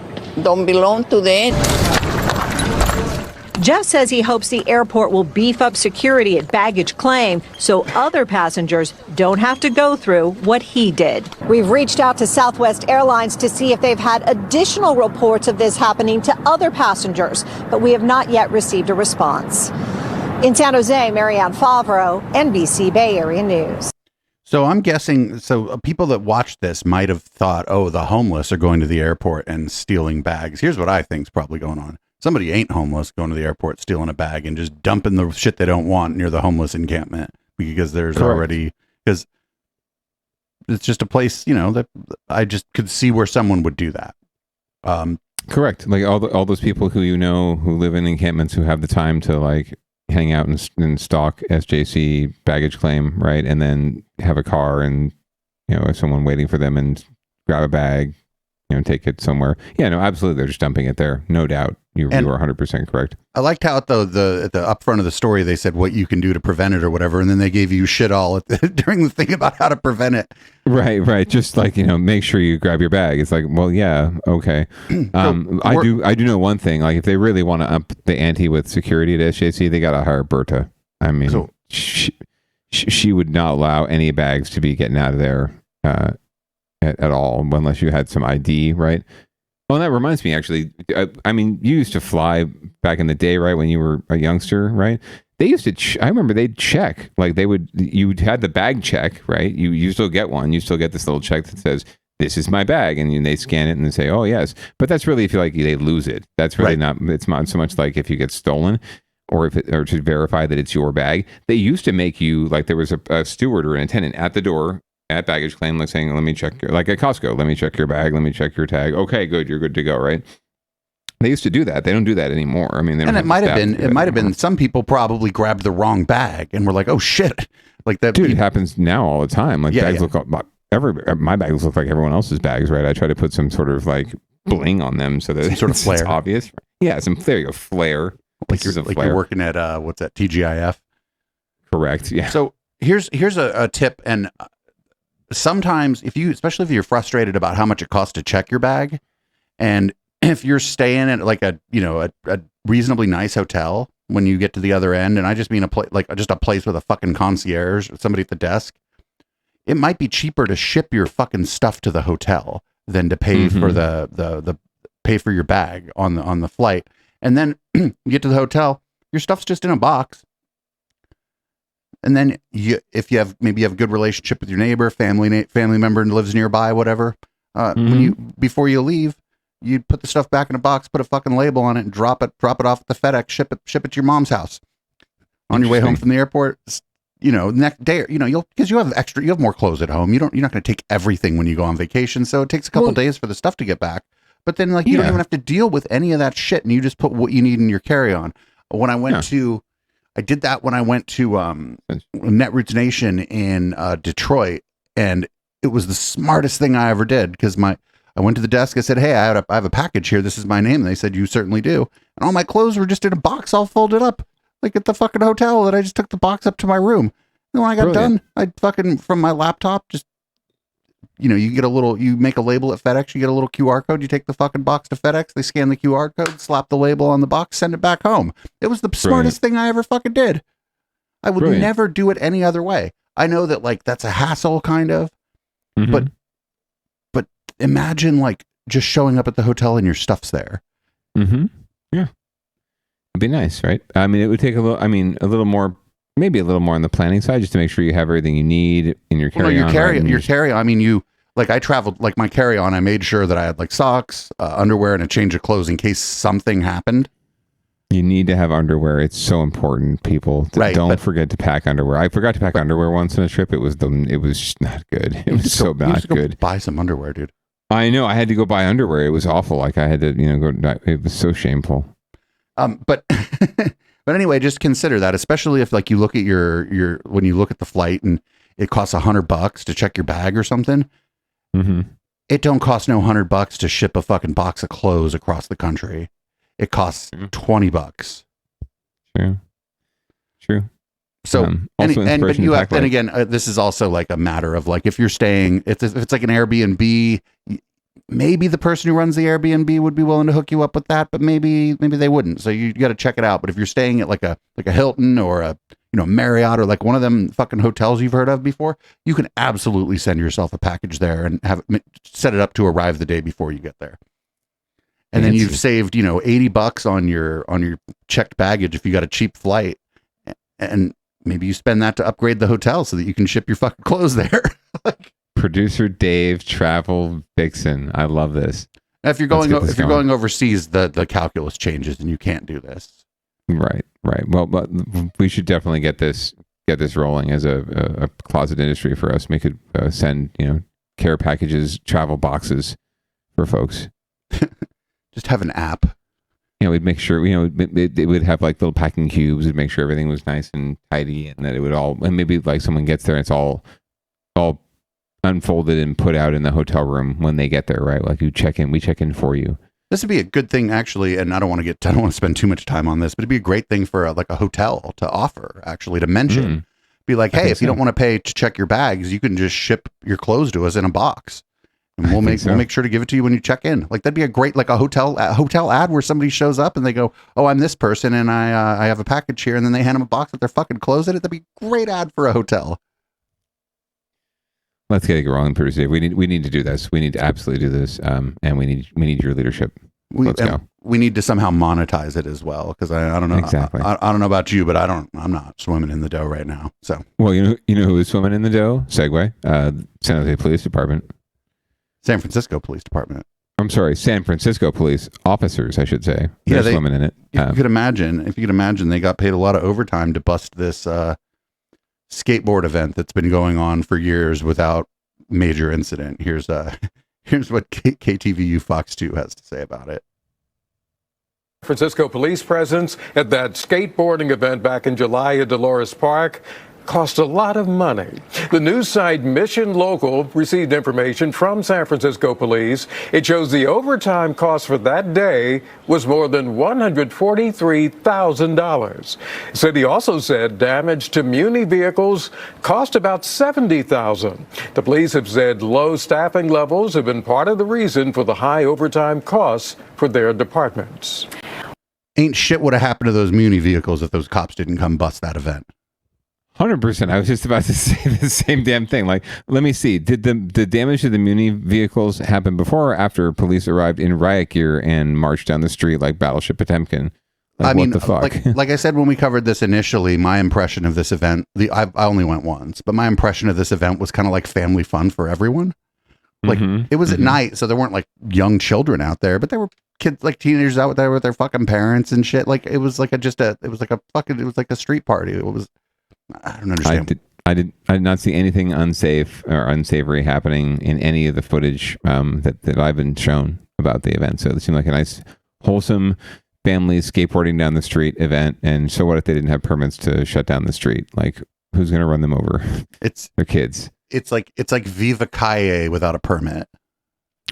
don't belong to them.
Jeff says he hopes the airport will beef up security at baggage claim so other passengers don't have to go through what he did.
We've reached out to Southwest Airlines to see if they've had additional reports of this happening to other passengers, but we have not yet received a response. In San Jose, Marianne Favreau, NBC Bay Area News.
So I'm guessing, people that watched this might have thought, oh, the homeless are going to the airport and stealing bags. Here's what I think is probably going on. Somebody ain't homeless going to the airport, stealing a bag and just dumping the shit they don't want near the homeless encampment because there's because it's just a place, that I just could see where someone would do that.
Correct. Like all those people who who live in encampments who have the time to hang out and stalk SJC baggage claim, right? And then have a car and, someone waiting for them and grab a bag, take it somewhere. Yeah, no, absolutely. They're just dumping it there. No doubt. You are 100% correct.
I liked how at the up front of the story they said what you can do to prevent it or whatever, and then they gave you shit all during the thing about how to prevent it.
Right. Just like, make sure you grab your bag. It's like, well, yeah, okay. I do know one thing. Like, if they really want to up the ante with security at SJC, they got to hire Berta. I mean, she would not allow any bags to be getting out of there at all, unless you had some ID, right? Well, that reminds me, actually. I mean, you used to fly back in the day, right? When you were a youngster, right? They used to. I remember they'd check. Like you had the bag check, right? You still get one. You still get this little check that says, "This is my bag," and they scan it and they say, "Oh yes." But that's really if you like they lose it. That's really not. It's not so much like if you get stolen, or or to verify that it's your bag. They used to make you like there was a steward or an attendant at the door at baggage claim, like saying, "Let me check," like at Costco, "Let me check your bag. Let me check your tag." Okay, good. You're good to go, right? They used to do that. They don't do that anymore. I mean, they don't
and it might have been some people probably grabbed the wrong bag and were like, "Oh shit!" Like that.
Dude, it happens now all the time. Like bags look my bags look like everyone else's bags, right? I try to put some sort of like bling on them so that
sort of flair.
It's obvious. Yeah, there you go, flair.
Like you're working at what's that, TGIF?
Correct. Yeah.
So here's a tip, and sometimes especially if you're frustrated about how much it costs to check your bag, and if you're staying at like a reasonably nice hotel when you get to the other end, and I just mean a place with a fucking concierge, somebody at the desk, it might be cheaper to ship your fucking stuff to the hotel than to pay for the pay for your bag on the flight. And then you get to the hotel, your stuff's just in a box. And then if you have a good relationship with your neighbor, family member and lives nearby, whatever, before you leave, you put the stuff back in a box, put a fucking label on it, and drop it off at the FedEx, ship it to your mom's house on your way home from the airport. Next day, because you have more clothes at home. You're not going to take everything when you go on vacation, so it takes a couple days for the stuff to get back. But then, you don't even have to deal with any of that shit, and you just put what you need in your carry-on. When I went I did that when I went to Netroots Nation in Detroit, and it was the smartest thing I ever did because I went to the desk. I said, "Hey, I have a package here. This is my name." And they said, "You certainly do." And all my clothes were just in a box, all folded up, like at the fucking hotel. That I just took the box up to my room. And when I got done, I fucking from my laptop just. You make a label at FedEx, you get a little QR code, you take the fucking box to FedEx, they scan the QR code, slap the label on the box, send it back home. It was the smartest thing I ever fucking did. I would never do it any other way. I know that that's a hassle kind of, but imagine just showing up at the hotel and your stuff's there.
Mm-hmm. Yeah. It'd be nice, right? I mean, it would take a little more, maybe a little more on the planning side, just to make sure you have everything you need in your carry-on.
Your carry-on. I mean, I traveled, my carry-on, I made sure that I had socks, underwear, and a change of clothes in case something happened.
You need to have underwear. It's so important, people. Don't forget to pack underwear. I forgot to pack underwear once on a trip. It was just not good. It was so not good.
Buy some underwear, dude.
I know. I had to go buy underwear. It was awful. I had to, go. It was so shameful.
But anyway, just consider that, especially if you look at when you look at the flight and it costs $100 to check your bag or something.
Mm-hmm.
It don't cost no $100 to ship a fucking box of clothes across the country. It costs $20.
True.
So, this is also a matter of if you're staying, if it's like an Airbnb, maybe the person who runs the Airbnb would be willing to hook you up with that, but maybe they wouldn't. So you got to check it out. But if you're staying at a Hilton or a Marriott or one of them fucking hotels you've heard of before, you can absolutely send yourself a package there and set it up to arrive the day before you get there. And then you've saved $80 on your checked baggage if you got a cheap flight, and maybe you spend that to upgrade the hotel so that you can ship your fucking clothes there.
Producer Dave, travel vixen. I love this.
If you're going overseas, the calculus changes and you can't do this.
Right. Well, but we should definitely get this rolling as a closet industry for us. We could send care packages, travel boxes for folks.
Just have an app.
We'd make sure it would have little packing cubes. We'd make sure everything was nice and tidy, and that it would all, and maybe someone gets there and it's all unfolded and put out in the hotel room when they get there, right? We check in for you.
This would be a good thing, actually, and I don't want to spend too much time on this, but it'd be a great thing for like a hotel to offer, actually, to mention. Be like, hey, if you don't want to pay to check your bags, you can just ship your clothes to us in a box, and we'll make sure to give it to you when you check in. Like that'd be a great like a hotel ad where somebody shows up and they go, oh, I'm this person and I have a package here, and then they hand them a box with their fucking clothes in it. That'd be a great ad for a hotel.
Let's get it wrong, producer Dave. We need to do this. We need to absolutely do this. And we need your leadership. Let's go.
We need to somehow monetize it as well, because I don't know
exactly.
I don't know about you, but I'm not swimming in the dough right now. So
well, you know who is swimming in the dough? Segue. San Jose Police Department.
San Francisco Police Department.
I'm sorry, San Francisco police officers, I should say. They're swimming in it.
If you could imagine, they got paid a lot of overtime to bust this skateboard event that's been going on for years without major incident. Here's what KTVU Fox 2 has to say about it.
Francisco police presence at that skateboarding event back in July at Dolores Park cost a lot of money. The news site Mission Local received information from San Francisco police. It shows the overtime cost for that day was more than $143,000. The city also said damage to Muni vehicles cost about $70,000. The police have said low staffing levels have been part of the reason for the high overtime costs for their departments.
Ain't shit would have happened to those Muni vehicles if those cops didn't come bust that event.
100%. I was just about to say the same damn thing. Like, let me see. Did the damage to the Muni vehicles happen before or after police arrived in riot gear and marched down the street like Battleship Potemkin? Like,
I mean,
what the fuck?
like I said when we covered this initially, my impression of this event, I only went once, but my impression of this event was kind of like family fun for everyone. Like it was at night, so there weren't like young children out there, but there were kids, like teenagers out there with their fucking parents and shit. Like it was like a street party. It was. I don't understand.
I did not see anything unsafe or unsavory happening in any of the footage that I've been shown about the event. So it seemed like a nice, wholesome family skateboarding down the street event. And so what if they didn't have permits to shut down the street? Like, who's going to run them over?
It's
their kids.
It's like Viva Calle without a permit.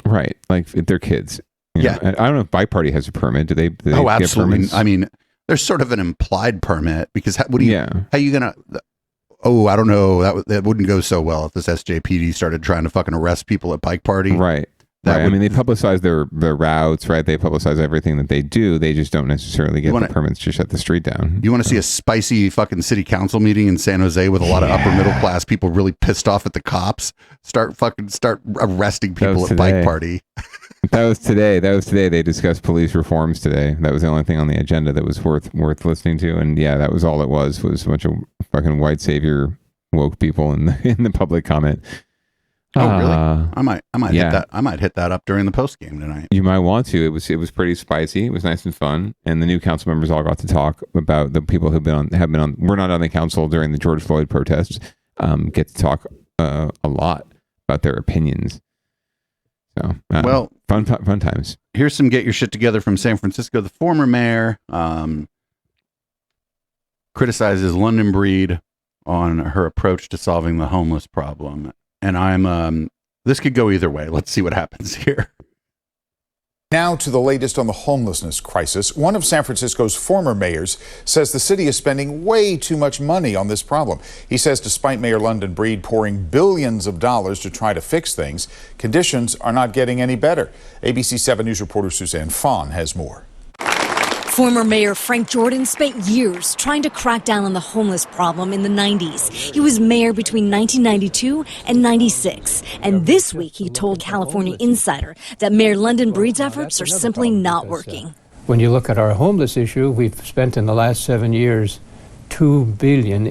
Right. Like they're kids.
Yeah.
I don't know if Bike Party has a permit. Do they
oh,
get
absolutely.
permits?
I mean, there's sort of an implied permit because how are you gonna? Oh, I don't know. That wouldn't go so well if this SJPD started trying to fucking arrest people at Bike Party.
Right. I mean, they publicize their routes, right? They publicize everything that they do. They just don't necessarily get the permits to shut the street down.
You want to see a spicy fucking city council meeting in San Jose with a lot of upper middle class people really pissed off at the cops? Start arresting people at Bike Party.
That was today. They discussed police reforms today. That was the only thing on the agenda that was worth listening to. And yeah, that was all it was a bunch of fucking white savior woke people in the public comment.
Oh really? I might hit that. I might hit that up during the post game tonight.
You might want to. It was pretty spicy. It was nice and fun. And the new council members all got to talk about the people who have been on. We're not on the council during the George Floyd protests. Get to talk a lot about their opinions. So fun times.
Here's some get your shit together from San Francisco. The former mayor criticizes London Breed on her approach to solving the homeless problem. And this could go either way. Let's see what happens here.
Now to the latest on the homelessness crisis. One of San Francisco's former mayors says the city is spending way too much money on this problem. He says despite Mayor London Breed pouring billions of dollars to try to fix things, conditions are not getting any better. ABC 7 News reporter Suzanne Fawn has more.
Former Mayor Frank Jordan spent years trying to crack down on the homeless problem in the 90s. He was mayor between 1992 and 96. And this week he told California Insider that Mayor London Breed's efforts are simply not working.
When you look at our homeless issue, we've spent in the last 7 years $2.8 billion.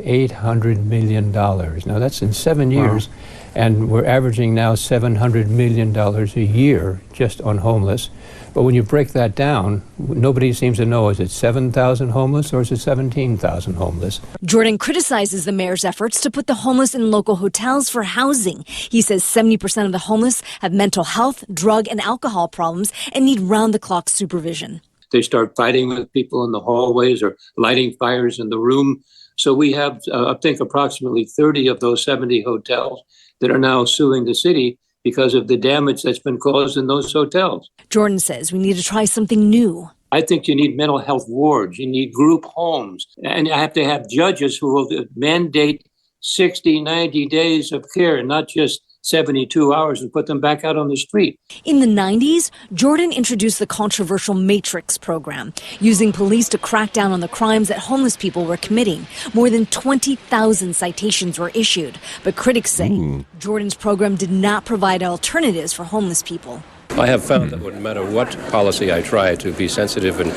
Now that's in 7 years. Wow. And we're averaging now $700 million a year just on homeless. But when you break that down, nobody seems to know, is it 7,000 homeless or is it 17,000 homeless?
Jordan criticizes the mayor's efforts to put the homeless in local hotels for housing. He says 70% of the homeless have mental health, drug, and alcohol problems and need round-the-clock supervision.
They start fighting with people in the hallways or lighting fires in the room. So we have, I think, approximately 30 of those 70 hotels that are now suing the city because of the damage that's been caused in those hotels.
Jordan says we need to try something new.
I think you need mental health wards, you need group homes, and you have to have judges who will mandate 60, 90 days of care and not just 72 hours and put them back out on the street.
In the 90s, Jordan introduced the controversial Matrix program, using police to crack down on the crimes that homeless people were committing. More than 20,000 citations were issued, but critics say Jordan's program did not provide alternatives for homeless people.
I have found that no matter what policy I try to be sensitive and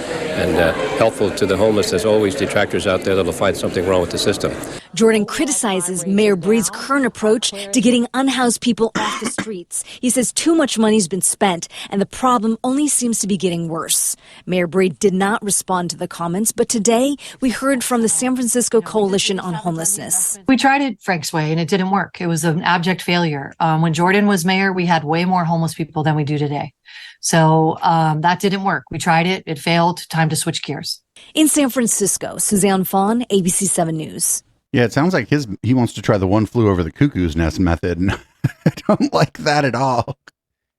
helpful to the homeless, there's always detractors out there that'll find something wrong with the system.
Jordan criticizes Mayor Breed's current approach to getting unhoused people off the streets. He says too much money's been spent, and the problem only seems to be getting worse. Mayor Breed did not respond to the comments, but today we heard from the San Francisco Coalition on Homelessness.
We tried it Frank's way, and it didn't work. It was an abject failure. When Jordan was mayor, we had way more homeless people than we do today. So that didn't work. We tried it. It failed. Time to switch gears.
In San Francisco, Suzanne Fawn, ABC 7 News.
Yeah, it sounds like he wants to try the one flew over the cuckoo's nest method, and I don't like that at all.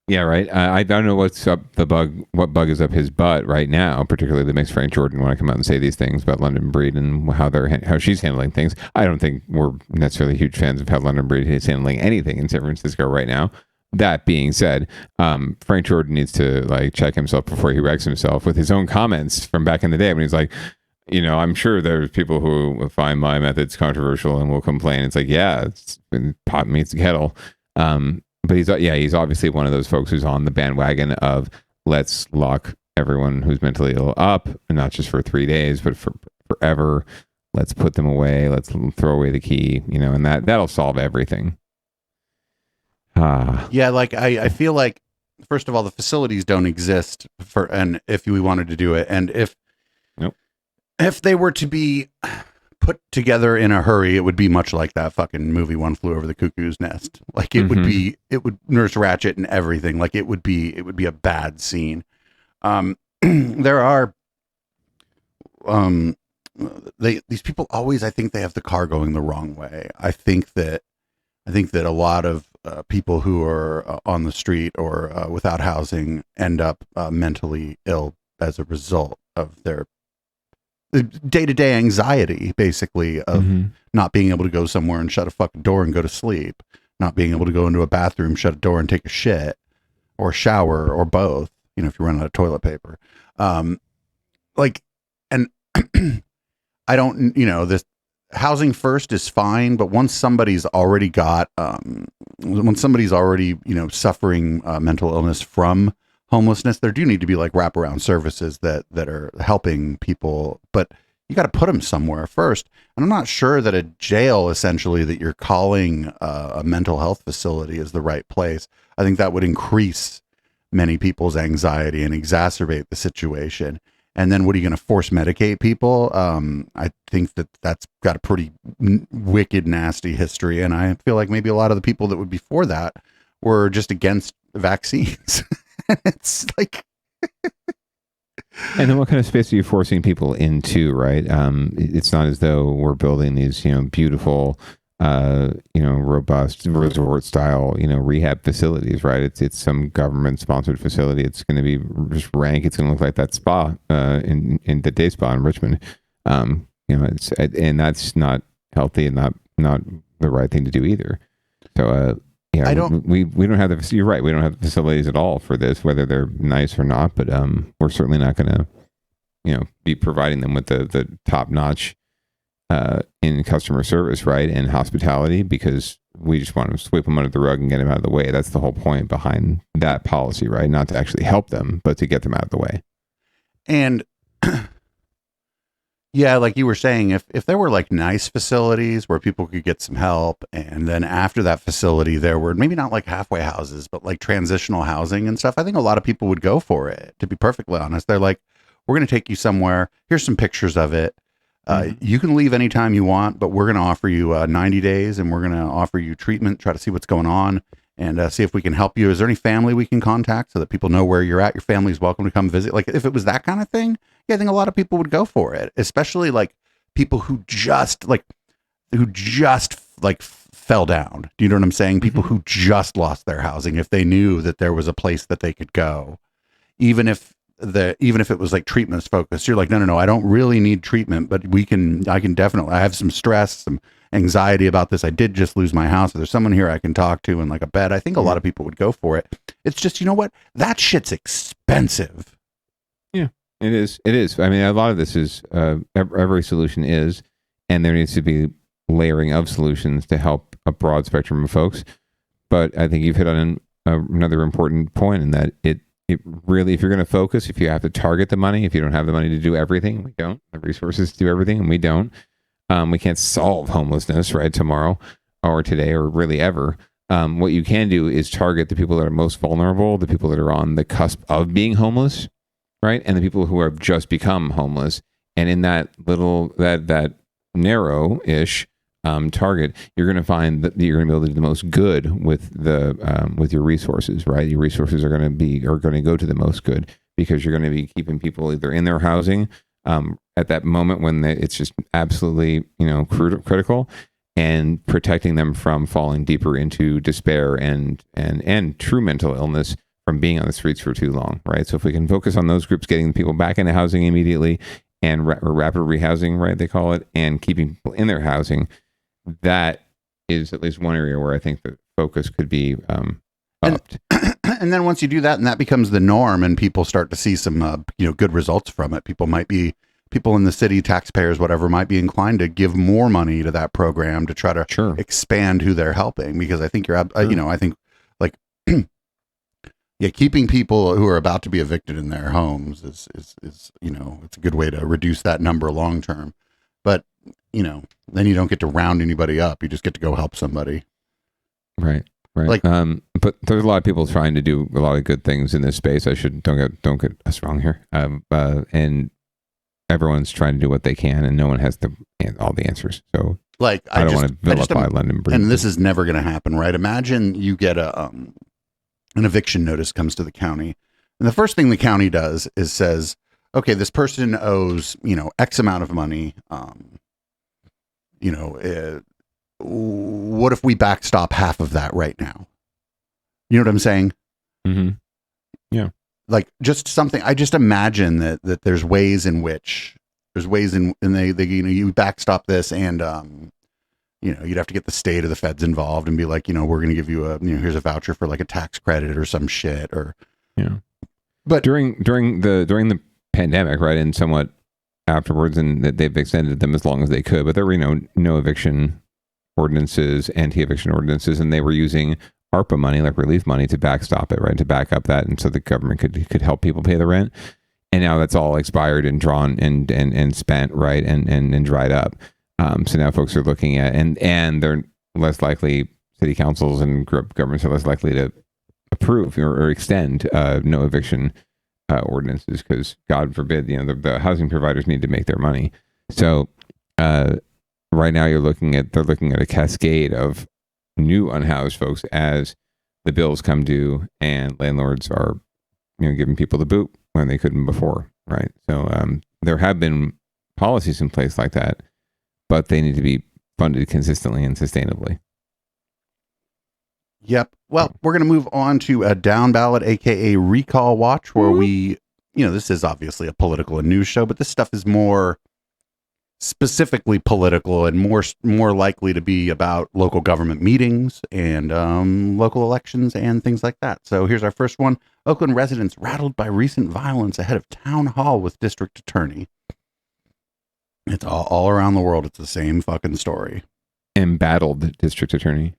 Yeah, right. I don't know what's up what bug is up his butt right now, particularly that makes Frank Jordan want to come out and say these things about London Breed and how she's handling things. I don't think we're necessarily huge fans of how London Breed is handling anything in San Francisco right now. That being said, Frank Jordan needs to check himself before he wrecks himself with his own comments from back in the day when he's like, I'm sure there's people who find my methods controversial and will complain. It's like, yeah, it's been pot meets the kettle. But he's obviously one of those folks who's on the bandwagon of let's lock everyone who's mentally ill up, and not just for 3 days, but for forever. Let's put them away. Let's throw away the key, and that'll solve everything.
Yeah, I feel like, first of all, the facilities don't exist and if we wanted to do it, and if they were to be put together in a hurry, it would be much like that fucking movie One Flew Over the Cuckoo's Nest. It would Nurse Ratched and everything. It would be a bad scene. There are these people always, I think they have the car going the wrong way. I think that a lot of people who are on the street or without housing end up mentally ill as a result of their day-to-day anxiety, basically, of not being able to go somewhere and shut a fucking door and go to sleep, not being able to go into a bathroom, shut a door and take a shit or shower, or both, if you run out of toilet paper. And I don't, this housing first is fine, but once somebody's already suffering mental illness from homelessness, there do need to be wraparound services that are helping people, but you got to put them somewhere first. And I'm not sure that a jail, essentially, that you're calling a mental health facility is the right place. I think that would increase many people's anxiety and exacerbate the situation. And then what are you going to force medicate people? I think that's got a pretty wicked, nasty history. And I feel like maybe a lot of the people that would be for that were just against vaccines. It's
and then what kind of space are you forcing people into, right? It's not as though we're building these, beautiful, robust resort style, rehab facilities, right? It's some government sponsored facility. It's going to be just rank. It's going to look like that spa in the day spa in Richmond. And that's not healthy and not the right thing to do either. So, yeah, we don't have the. You're right. We don't have the facilities at all for this, whether they're nice or not. But we're certainly not going to, be providing them with the top notch in customer service, right, and hospitality, because we just want to sweep them under the rug and get them out of the way. That's the whole point behind that policy, right? Not to actually help them, but to get them out of the way.
And yeah, like you were saying, if there were nice facilities where people could get some help, and then after that facility there were maybe not halfway houses, but transitional housing and stuff, I think a lot of people would go for it, to be perfectly honest. They're like, we're going to take you somewhere. Here's some pictures of it. You can leave anytime you want, but we're going to offer you 90 days and we're going to offer you treatment, try to see what's going on, and see if we can help you. Is there any family we can contact so that people know where you're at? Your family's welcome to come visit. If it was that kind of thing, yeah, I think a lot of people would go for it, especially people who just fell down. Do you know what I'm saying? People who just lost their housing, if they knew that there was a place that they could go, even if it was like treatment focused, you're like, no, I don't really need treatment, but I can definitely, I have some stress, some anxiety about this. I did just lose my house. If there's someone here I can talk to and like a bed, I think a lot of people would go for it. It's just, you know what? That shit's expensive.
Yeah, it is. It is. I mean, a lot of this is, every solution is, and there needs to be layering of solutions to help a broad spectrum of folks. But I think you've hit on another important point in that it really, if you're going to focus, if you have to target the money, if you don't have the money to do everything, we don't have resources to do everything, and we don't. We can't solve homelessness right tomorrow or today or really ever. What you can do is target the people that are most vulnerable, the people that are on the cusp of being homeless, right, and the people who have just become homeless. And in that little that narrow-ish target, you're going to find that you're going to be able to do the most good with your resources, right? Your resources are going to go to the most good because you're going to be keeping people either in their housing at that moment when it's just absolutely critical, and protecting them from falling deeper into despair and true mental illness from being on the streets for too long, right? So if we can focus on those groups, getting people back into housing immediately, and rapid rehousing, right, they call it, and keeping people in their housing, that is at least one area where I think the focus could be upped.
And then once you do that, and that becomes the norm, and people start to see some good results from it, people in the city, taxpayers, whatever, might be inclined to give more money to that program to try to expand who they're helping. Because I think I think like keeping people who are about to be evicted in their homes is it's a good way to reduce that number long term. But then you don't get to round anybody up. You just get to go help somebody.
Right. Like, but there's a lot of people trying to do a lot of good things in this space. Don't get us wrong here. And everyone's trying to do what they can, and no one has all the answers. So, like, I don't want to vilify London Bridge.
And this is never going to happen, right? Imagine you get an eviction notice comes to the county, and the first thing the county does is says, okay, this person owes X amount of money. What if we backstop half of that right now? You know what I'm saying?
Mm-hmm. Yeah.
Like just something. I just imagine that there's ways in they you backstop this, and you'd have to get the state or the feds involved and be like, we're going to give you here's a voucher for like a tax credit or some shit, or
But during the pandemic, right, and somewhat afterwards, and that they've extended them as long as they could, but there were no eviction ordinances, anti-eviction ordinances, and they were using ARPA money, like relief money, to backstop it, right, to back up that, and so the government could help people pay the rent. And now that's all expired and drawn and spent, right, and dried up. So now folks are looking at, and they're less likely, city councils and governments are less likely to approve or extend no eviction ordinances, because God forbid, the housing providers need to make their money. So right now they're looking at a cascade of new unhoused folks as the bills come due, and landlords are giving people the boot when they couldn't before, right? So there have been policies in place like that, but they need to be funded consistently and sustainably.
Yep. Well, we're going to move on to a Downballot, aka Recall Watch, where we, this is obviously a political and news show, but this stuff is more specifically political and more likely to be about local government meetings and local elections and things like that. So here's our first one. Oakland residents rattled by recent violence ahead of town hall with district attorney. It's all around the world. It's the same fucking story.
Embattled district attorney.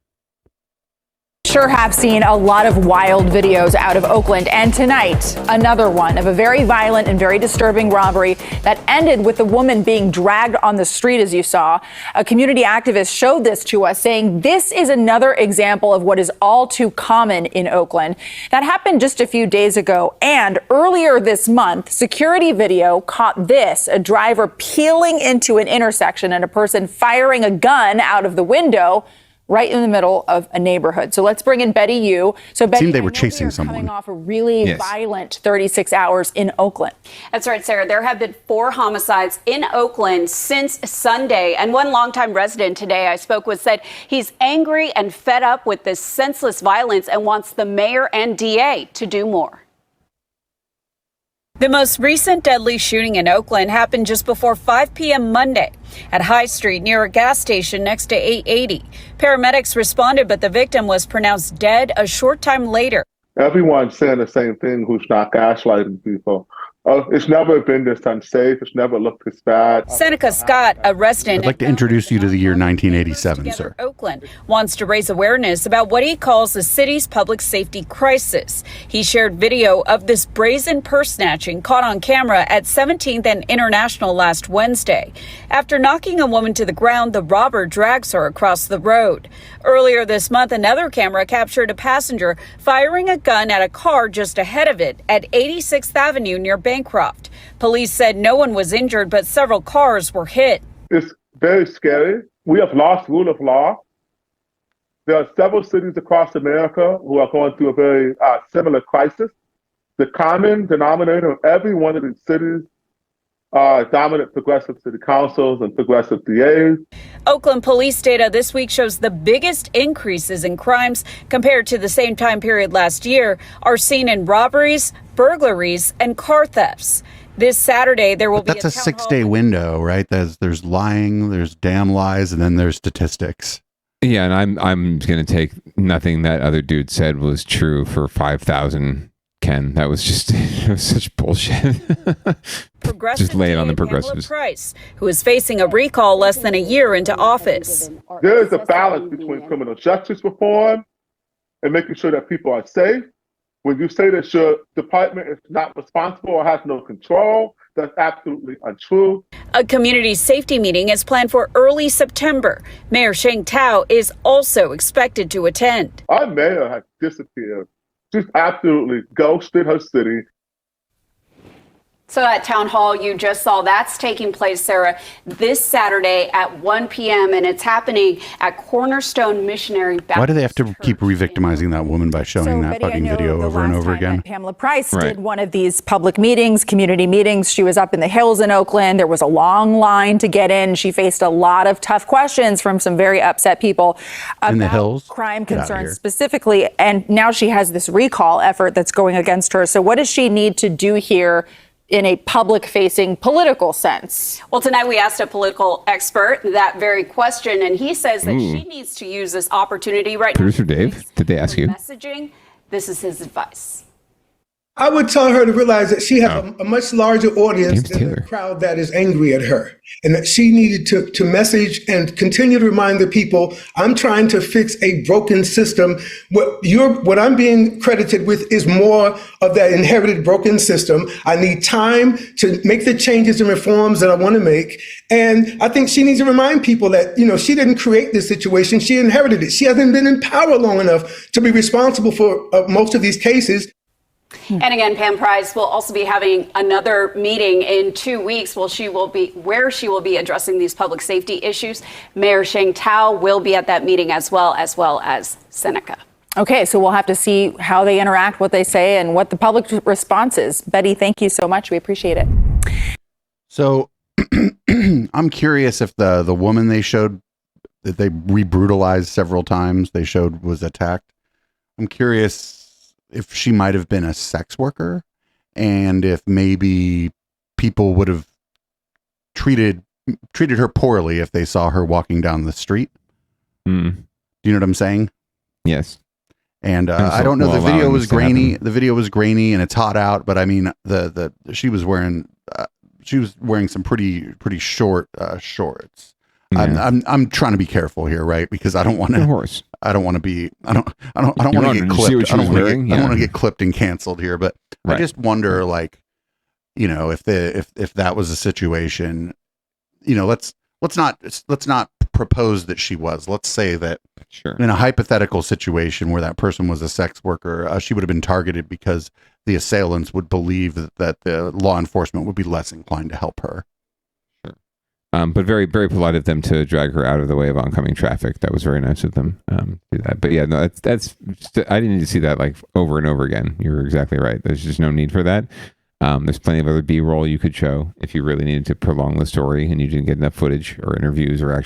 Sure have seen a lot of wild videos out of Oakland, and tonight another one of a very violent and very disturbing robbery that ended with the woman being dragged on the street, as you saw. A community activist showed this to us, saying this is another example of what is all too common in Oakland. That happened just a few days ago, and earlier this month, security video caught this: a driver peeling into an intersection and a person firing a gun out of the window right in the middle of a neighborhood. So let's bring in Betty Yu. So Betty,
Seemed they were chasing someone.
Coming off a really violent 36 hours in Oakland.
That's right, Sarah. There have been 4 homicides in Oakland since Sunday. And one longtime resident today I spoke with said he's angry and fed up with this senseless violence and wants the mayor and DA to do more. The most recent deadly shooting in Oakland happened just before 5 p.m. Monday at High Street near a gas station next to 880. Paramedics responded, but the victim was pronounced dead a short time later.
Everyone's saying the same thing who's not gaslighting people. It's never been this unsafe. It's never looked this bad.
Seneca Scott, a resident.
I'd like to introduce you to the year 1987, sir.
Oakland wants to raise awareness about what he calls the city's public safety crisis. He shared video of this brazen purse snatching caught on camera at 17th and International last Wednesday. After knocking a woman to the ground, the robber drags her across the road. Earlier this month, another camera captured a passenger firing a gun at a car just ahead of it at 86th Avenue near Bancroft. Police said no one was injured, but several cars were hit.
It's very scary. We have lost rule of law. There are several cities across America who are going through a very similar crisis. The common denominator of every one of these cities are dominant progressive city councils and progressive DAs.
Oakland police data this week shows the biggest increases in crimes compared to the same time period last year are seen in robberies, burglaries, and car thefts. This Saturday, there will be
That's a 6-day window, right? There's lying, there's damn lies, and then there's statistics.
Yeah, and I'm going to take nothing that other dude said was true for 5,000. Ken, that was just such bullshit. Just lay it on the progressives.
Price, who is facing a recall less than a year into office.
There is a balance between criminal justice reform and making sure that people are safe. When you say that your department is not responsible or has no control, that's absolutely untrue.
A community safety meeting is planned for early September. Mayor Sheng Tao is also expected to attend.
Our mayor has disappeared. She's absolutely ghosted her city.
So that town hall you just saw, that's taking place, Sarah, this Saturday at 1 p.m. and it's happening at Cornerstone Missionary Baptist.
Why do they have to keep re-victimizing that woman by showing that fucking video over and over again?
Pamela Price did one of these public meetings, community meetings. She was up in the hills in Oakland. There was a long line to get in. She faced a lot of tough questions from some very upset people about
in the hills?
Crime concerns specifically. And now she has this recall effort that's going against her. So what does she need to do here in a public-facing political sense?
Well, tonight we asked a political expert that very question, and he says that she needs to use this opportunity right now.
Producer Dave, did they ask you?
Messaging. This is his advice.
I would tell her to realize that she has a much larger audience than the crowd that is angry at her, and that she needed to message and continue to remind the people, I'm trying to fix a broken system. What I'm being credited with is more of that inherited broken system. I need time to make the changes and reforms that I want to make. And I think she needs to remind people that, she didn't create this situation. She inherited it. She hasn't been in power long enough to be responsible for most of these cases.
And again, Pam Price will also be having another meeting in 2 weeks where she will be addressing these public safety issues. Mayor Sheng Tao will be at that meeting as well as Seneca.
Okay, so we'll have to see how they interact, what they say, and what the public response is. Betty, thank you so much. We appreciate it.
So I'm curious if the woman they showed that they re-brutalized several times, they showed was attacked. I'm curious if she might have been a sex worker and if maybe people would have treated her poorly if they saw her walking down the street. Do you know what I'm saying?
Yes.
And I don't know. The video was grainy. The video was grainy and it's hot out, but I mean, she was wearing some pretty short shorts. Yeah. I'm trying to be careful here, right? Because I don't want to. I don't want to be. I don't want to get clipped. I don't want to get clipped and canceled here. But I just wonder, if that was a situation, let's not propose that she was. Let's say that in a hypothetical situation where that person was a sex worker, she would have been targeted because the assailants would believe that the law enforcement would be less inclined to help her.
But very, very polite of them to drag her out of the way of oncoming traffic. That was very nice of them to do that. But yeah, no, that's I didn't need to see that like over and over again. You're exactly right. There's just no need for that. There's plenty of other B-roll you could show if you really needed to prolong the story and you didn't get enough footage or interviews or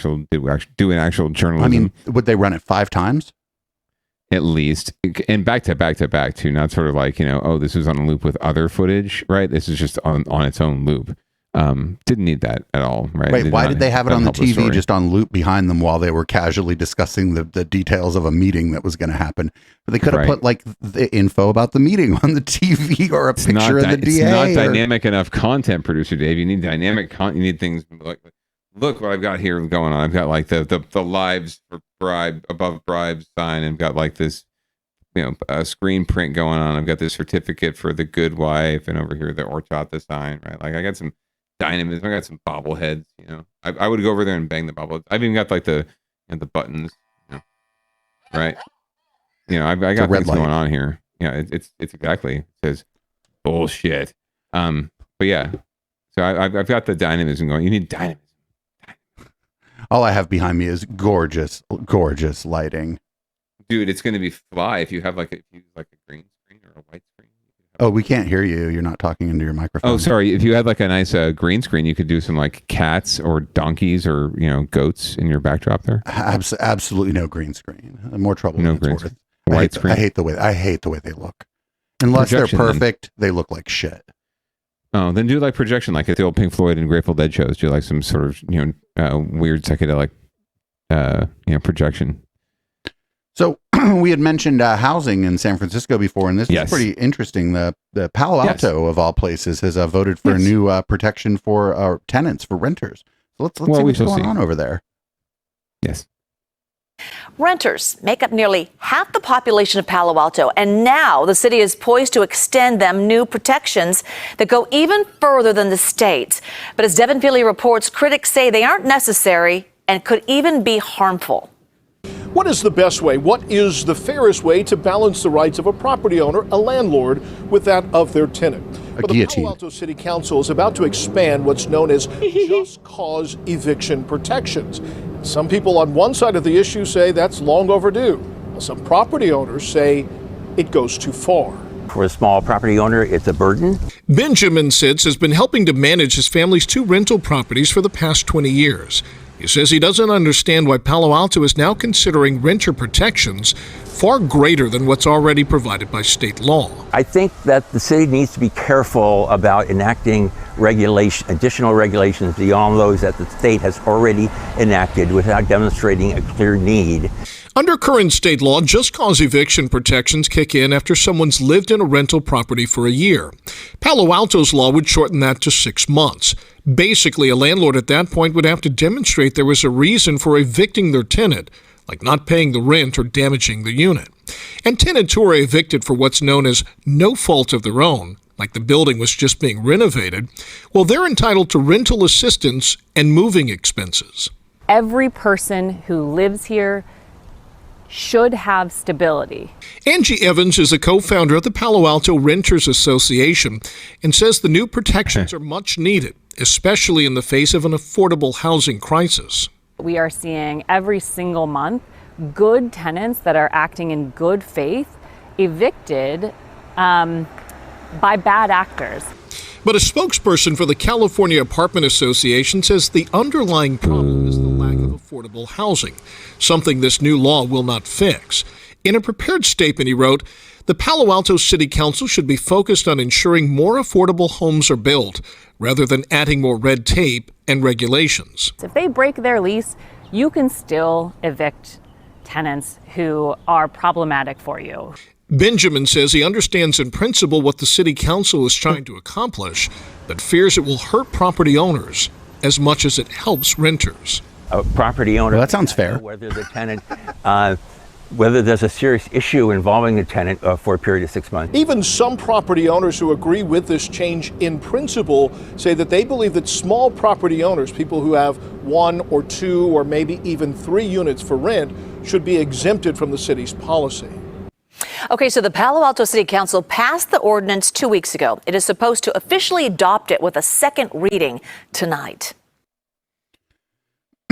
do an actual journalism.
I mean, would they run it 5 times?
At least, and back to back too, not sort of like, oh, this was on a loop with other footage, right? This is just on its own loop. Didn't need that at all, right?
Wait, why did they have it on the TV just on loop behind them while they were casually discussing the details of a meeting that was going to happen? But they could have put like the info about the meeting on the TV or a picture of the DA.
It's not dynamic enough content, producer Dave. You need dynamic content. You need things like, look what I've got here going on. I've got like the lives for bribe above bribe sign, and got like this, a screen print going on. I've got this certificate for the good wife, and over here the horchata sign, right? Like I got some dynamism. I got some bobbleheads. I would go over there and bang the bobbleheads. I've even got like the buttons, right? I got things going on here. It's exactly, it says bullshit. But yeah, so I've got the dynamism going. You need dynamism.
All I have behind me is gorgeous lighting.
Dude, it's going to be fly if you have like a green screen or a white screen.
Oh, we can't hear you. You're not talking into your microphone.
Oh, sorry. If you had like a nice green screen, you could do some like cats or donkeys or goats in your backdrop there.
Absolutely no green screen. More trouble.
No
than
green
it's worth.
screen. White screen.
I hate the way they look. Unless
Projection,
they're perfect, they look like shit.
Oh, then do like projection, like at the old Pink Floyd and Grateful Dead shows. Do like some sort of weird psychedelic projection.
So we had mentioned housing in San Francisco before, and this is pretty interesting. The Palo Alto of all places has voted for a new protection for tenants, for renters. So let's see what's going on over there.
Yes.
Renters make up nearly half the population of Palo Alto, and now the city is poised to extend them new protections that go even further than the state. But as Devin Feely reports, critics say they aren't necessary and could even be harmful.
What is the best way? What is the fairest way to balance the rights of a property owner, a landlord, with that of their tenant? But the Palo Alto City Council is about to expand what's known as just cause eviction protections. Some people on one side of the issue say that's long overdue. Some property owners say it goes too far.
For a small property owner, it's a burden.
Benjamin Sitz has been helping to manage his family's 2 rental properties for the past 20 years. He says he doesn't understand why Palo Alto is now considering renter protections far greater than what's already provided by state law.
I think that the city needs to be careful about enacting additional regulations beyond those that the state has already enacted without demonstrating a clear need.
Under current state law, just cause eviction protections kick in after someone's lived in a rental property for a year. Palo Alto's law would shorten that to 6 months. Basically, a landlord at that point would have to demonstrate there was a reason for evicting their tenant, like not paying the rent or damaging the unit. And tenants who are evicted for what's known as no fault of their own, like the building was just being renovated, well, they're entitled to rental assistance and moving expenses.
Every person who lives here should have stability.
Angie Evans is a co-founder of the Palo Alto Renters Association and says the new protections are much needed, especially in the face of an affordable housing crisis.
We are seeing every single month good tenants that are acting in good faith evicted by bad actors.
But a spokesperson for the California Apartment Association says the underlying problem is the lack of affordable housing, something this new law will not fix. In a prepared statement, he wrote, "The Palo Alto City Council should be focused on ensuring more affordable homes are built, rather than adding more red tape and regulations."
If they break their lease, you can still evict tenants who are problematic for you.
Benjamin says he understands in principle what the city council is trying to accomplish, but fears it will hurt property owners as much as it helps renters.
A property owner.
Well, that sounds fair.
Whether the tenant, whether there's a serious issue involving the tenant for a period of 6 months.
Even some property owners who agree with this change in principle say that they believe that small property owners, people who have 1 or 2 or maybe even 3 units for rent, should be exempted from the city's policy.
Okay, so the Palo Alto City Council passed the ordinance 2 weeks ago. It is supposed to officially adopt it with a second reading tonight.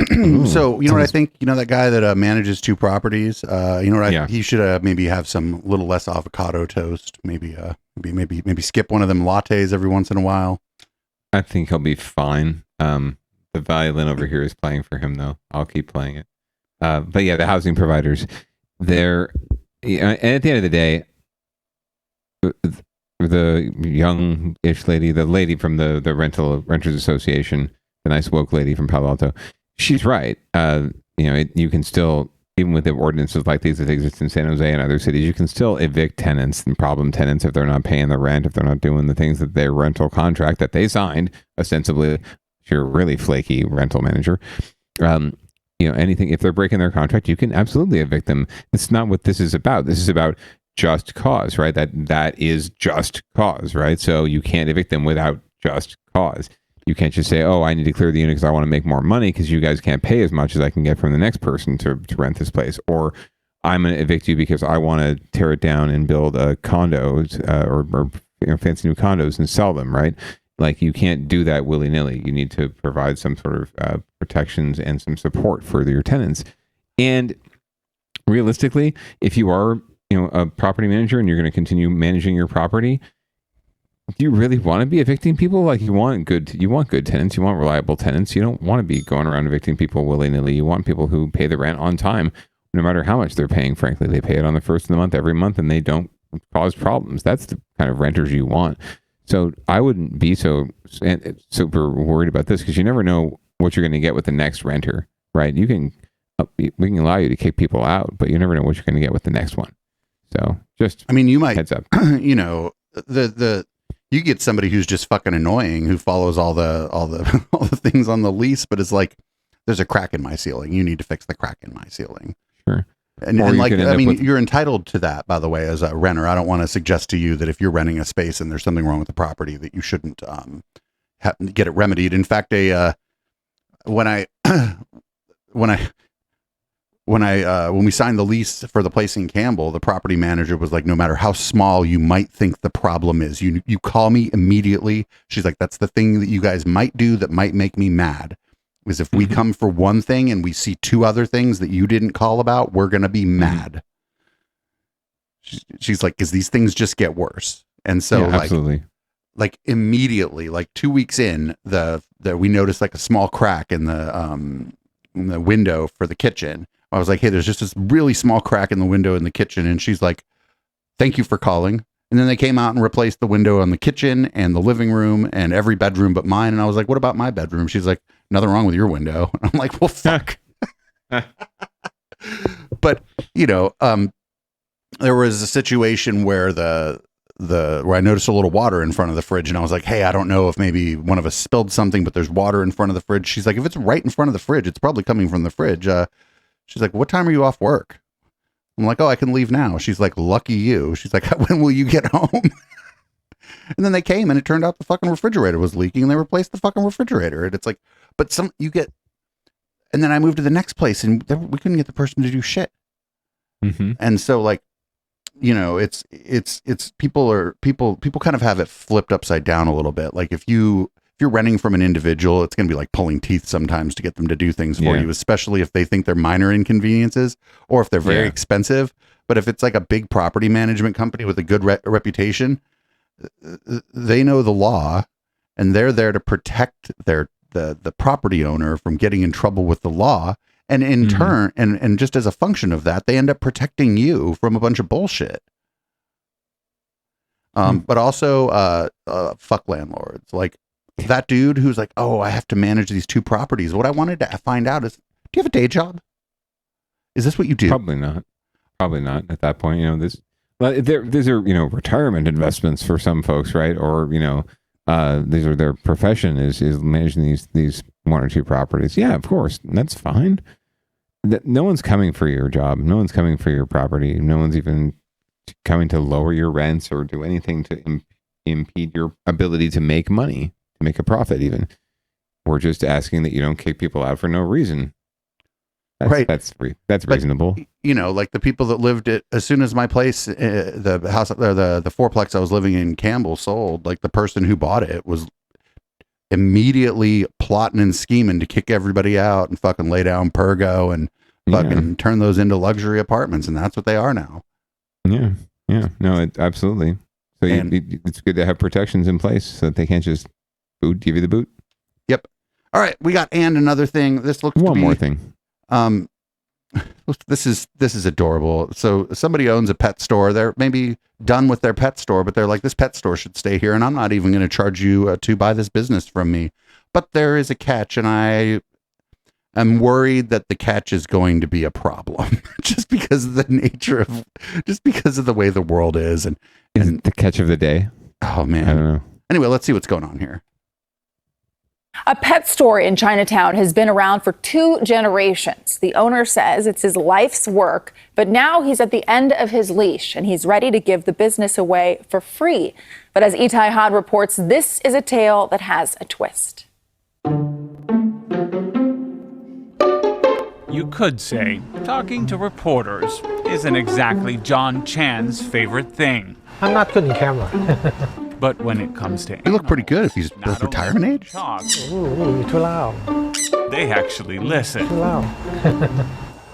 So, you know what I think? You know that guy that manages 2 properties? You know what he should maybe have some little less avocado toast. Maybe skip one of them lattes every once in a while.
I think he'll be fine. The violin over here is playing for him, though. I'll keep playing it. But yeah, the housing providers, they're, and at the end of the day, the young-ish lady, the lady from the Renters Association, the nice woke lady from Palo Alto, she's right. You can still, even with the ordinances like these that exist in San Jose and other cities, you can still evict tenants and problem tenants if they're not paying the rent, if they're not doing the things that their rental contract that they signed, ostensibly, if you're a really flaky rental manager. Anything, if they're breaking their contract, you can absolutely evict them. It's not what this is about. This is about just cause, right? That is just cause, right? So you can't evict them without just cause. You can't just say, oh, I need to clear the unit because I want to make more money because you guys can't pay as much as I can get from the next person to rent this place. Or I'm going to evict you because I want to tear it down and build condos or fancy new condos and sell them, right? Like, you can't do that willy-nilly. You need to provide some sort of protections and some support for your tenants. And realistically, if you are a property manager and you're going to continue managing your property, do you really want to be evicting people? Like, you want good tenants, you want reliable tenants. You don't want to be going around evicting people willy-nilly. You want people who pay the rent on time, no matter how much they're paying. Frankly, they pay it on the first of the month every month, and they don't cause problems. That's the kind of renters you want. So I wouldn't be so super worried about this, because you never know what you're going to get with the next renter, right? We can allow you to kick people out, but you never know what you're going to get with the next one. So just,
you might,
heads up.
You get somebody who's just fucking annoying, who follows all the all the things on the lease, but it's like, there's a crack in my ceiling. You need to fix the crack in my ceiling.
Sure.
And you're entitled to that, by the way, as a renter. I don't want to suggest to you that if you're renting a space and there's something wrong with the property, that you shouldn't get it remedied. In fact, when we signed the lease for the place in Campbell, the property manager was like, no matter how small you might think the problem is, you call me immediately. She's like, that's the thing that you guys might do that might make me mad. Is if we come for one thing and we see 2 other things that you didn't call about, we're going to be mad. She's like, because these things just get worse. And so
absolutely.
Like immediately, like 2 weeks in, we noticed like a small crack in the window for the kitchen. I was like, hey, there's just this really small crack in the window in the kitchen. And she's like, thank you for calling. And then they came out and replaced the window on the kitchen and the living room and every bedroom but mine. And I was like, what about my bedroom? She's like, nothing wrong with your window. And I'm like, well, fuck. But, there was a situation where where I noticed a little water in front of the fridge, and I was like, hey, I don't know if maybe one of us spilled something, but there's water in front of the fridge. She's like, if it's right in front of the fridge, it's probably coming from the fridge. She's like, what time are you off work? I'm like, oh, I can leave now. She's like, lucky you. She's like, when will you get home? And then they came, and it turned out the fucking refrigerator was leaking, and they replaced the fucking refrigerator. And it's like, and then I moved to the next place, and we couldn't get the person to do shit.
Mm-hmm.
And so, like, it's people kind of have it flipped upside down a little bit. Like, if you're renting from an individual, it's going to be like pulling teeth sometimes to get them to do things for you, especially if they think they're minor inconveniences or if they're very expensive. But if it's like a big property management company with a good reputation, they know the law, and they're there to protect the property owner from getting in trouble with the law. And in turn, and just as a function of that, they end up protecting you from a bunch of bullshit. But also, fuck landlords. Like, that dude who's like, oh, I have to manage these 2 properties. What I wanted to find out is, do you have a day job? Is this what you do?
Probably not at that point. These are, retirement investments for some folks, right? Or, these are their profession is managing these 1 or 2 properties. Yeah, of course. That's fine. No one's coming for your job. No one's coming for your property. No one's even coming to lower your rents or do anything to impede your ability to make money, to make a profit even. We're just asking that you don't kick people out for no reason. That's reasonable. Like the people that lived it, as soon as my place, the house, the fourplex I was living in Campbell sold, like the person who bought it was
immediately plotting and scheming to kick everybody out and fucking lay down Pergo and fucking turn those into luxury apartments. And that's what they are now.
Yeah. Yeah. No, absolutely. So it's good to have protections in place so that they can't just give you the boot.
Yep. All right. We got another thing. This looks
one more thing.
This is adorable. So somebody owns a pet store. They're maybe done with their pet store, but they're like, this pet store should stay here, and I'm not even going to charge you to buy this business from me. But there is a catch, and I am worried that the catch is going to be a problem, just because of the nature of, just because of the way the world is, and
the catch of the day.
Oh man,
I don't know.
Anyway, let's see what's going on here.
A pet store in Chinatown has been around for 2 generations. The owner says it's his life's work, but now he's at the end of his leash and he's ready to give the business away for free. But as Itai Had reports, this is a tale that has a twist.
You could say talking to reporters isn't exactly John Chan's favorite thing.
I'm not good in camera.
But when it comes to
he look pretty good if he's both retirement age.
Ooh, too loud.
They actually listen.
Too loud.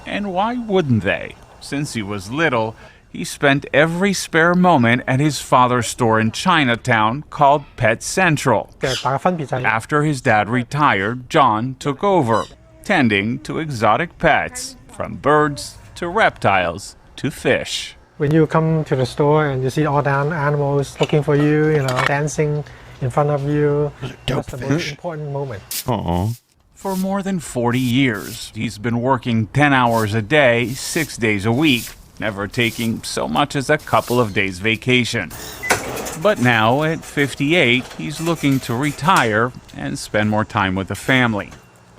And why wouldn't they? Since he was little, he spent every spare moment at his father's store in Chinatown called Pet Central. After his dad retired, John took over, tending to exotic pets, from birds to reptiles to fish.
When you come to the store and you see all the animals looking for you, dancing in front of you, that's the most important moment.
Aww. For more than 40 years, he's been working 10 hours a day, 6 days a week, never taking so much as a couple of days vacation. But now, at 58, he's looking to retire and spend more time with the family.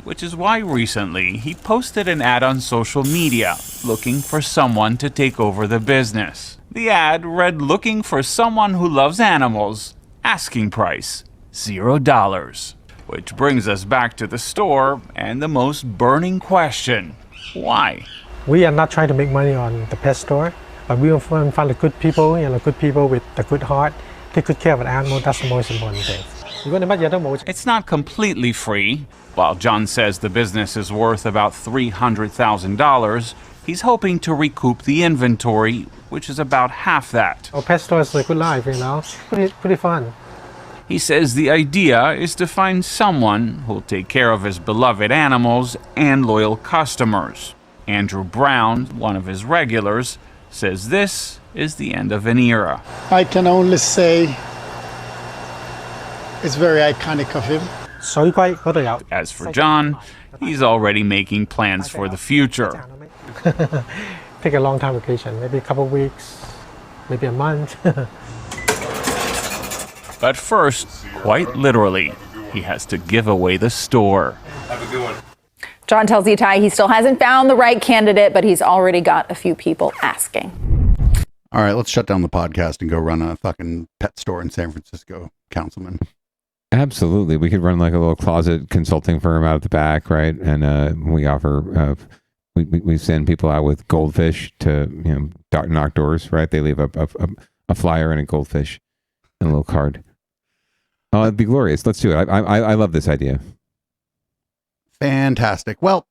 Which is why recently he posted an ad on social media looking for someone to take over the business. The ad read, looking for someone who loves animals, asking price $0. Which brings us back to the store and the most burning question: why?
We are not trying to make money on the pet store, but we want to find the good people, good people with a good heart, take good care of an animal. That's the most important thing.
It's not completely free. While John says the business is worth about $300,000, he's hoping to recoup the inventory, which is about half that.
Our pet store is a good life, pretty fun.
He says the idea is to find someone who'll take care of his beloved animals and loyal customers. Andrew Brown, one of his regulars, says this is the end of an era.
I can only say it's very iconic of him.
As for John, he's already making plans for the future.
Take a long time vacation, maybe a couple of weeks, maybe a month.
But first, quite literally, he has to give away the store.
Have a good one. John tells Itai he still hasn't found the right candidate, but he's already got a few people asking.
All right, let's shut down the podcast and go run a fucking pet store in San Francisco, Councilman.
Absolutely. We could run like a little closet consulting firm out at the back, right? And we offer, we send people out with goldfish to, knock doors, right? They leave a flyer and a goldfish and a little card. Oh, it'd be glorious. Let's do it. I love this idea.
Fantastic. Well,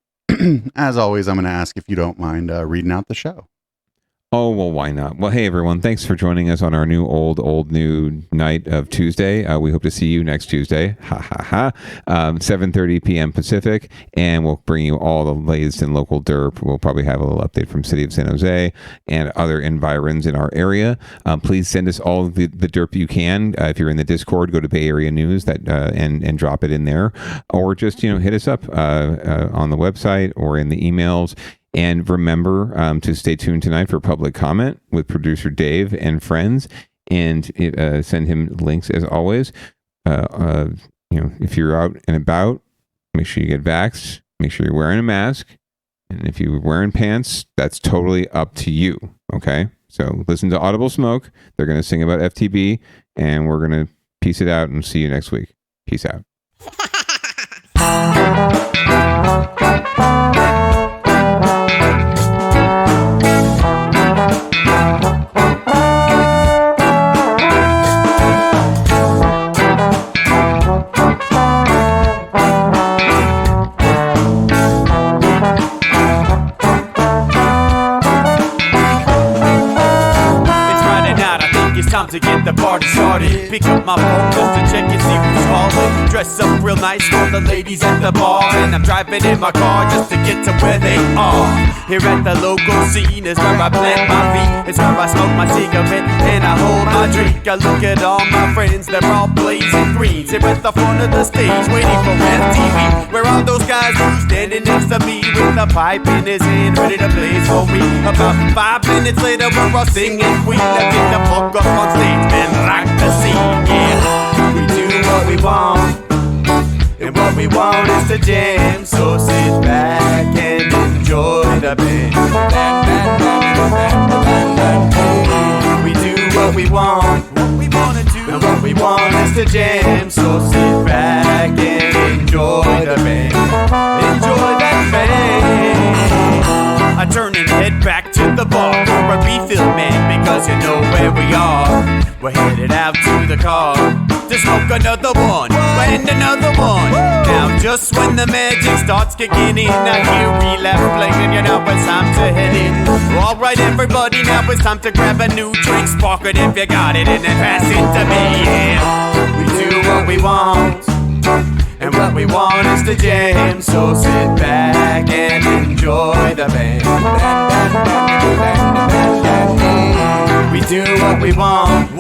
as always, I'm going to ask if you don't mind reading out the show.
Oh, well, why not? Well, hey, everyone. Thanks for joining us on our new night of Tuesday. We hope to see you next Tuesday. 7:30 p.m. Pacific. And we'll bring you all the latest in local derp. We'll probably have a little update from City of San Jose and other environs in our area. Please send us all the derp you can. If you're in the Discord, go to Bay Area News and drop it in there. Or just, hit us up on the website or in the emails. And remember to stay tuned tonight for public comment with producer Dave and friends, and send him links as always. If you're out and about, make sure you get vaxxed. Make sure you're wearing a mask, and if you're wearing pants, that's totally up to you. Okay, so listen to Audible Smoke. They're going to sing about FTB, and we're going to piece it out and see you next week. Peace out.
party started. Pick up my phone just to check and see who's calling. Dress up real nice for the ladies at the bar, and I'm driving in my car just to get to where they are. Here at the local scene is where I plant my feet. It's where I smoke my cigarette and I hold my drink. I look at all my friends, they're all blazing greens. Here at the front of the stage, waiting for MTV. Where are those guys who's standing next to me with a pipe in his hand, ready to blaze for me? About 5 minutes later, we're all singing Queen. Now get the fuck up on stage and rock the scene. Yeah, we do what we want, and what we want is to jam. So sit back and enjoy the band. We do what we want, and what we want is to jam. So sit back and enjoy the band. Enjoy that band. I turn and head back to the bar for a refill, man, because you know where we are. We're headed out to the car to smoke another one and another one. Now just when the magic starts kicking in, I hear relapse playing, you know it's time to head in. Alright everybody, now it's time to grab a new drink, spark it if you got it, and then pass it to me. Yeah, we do what we want, and what we want is to jam. So sit back and enjoy the band. We do what we want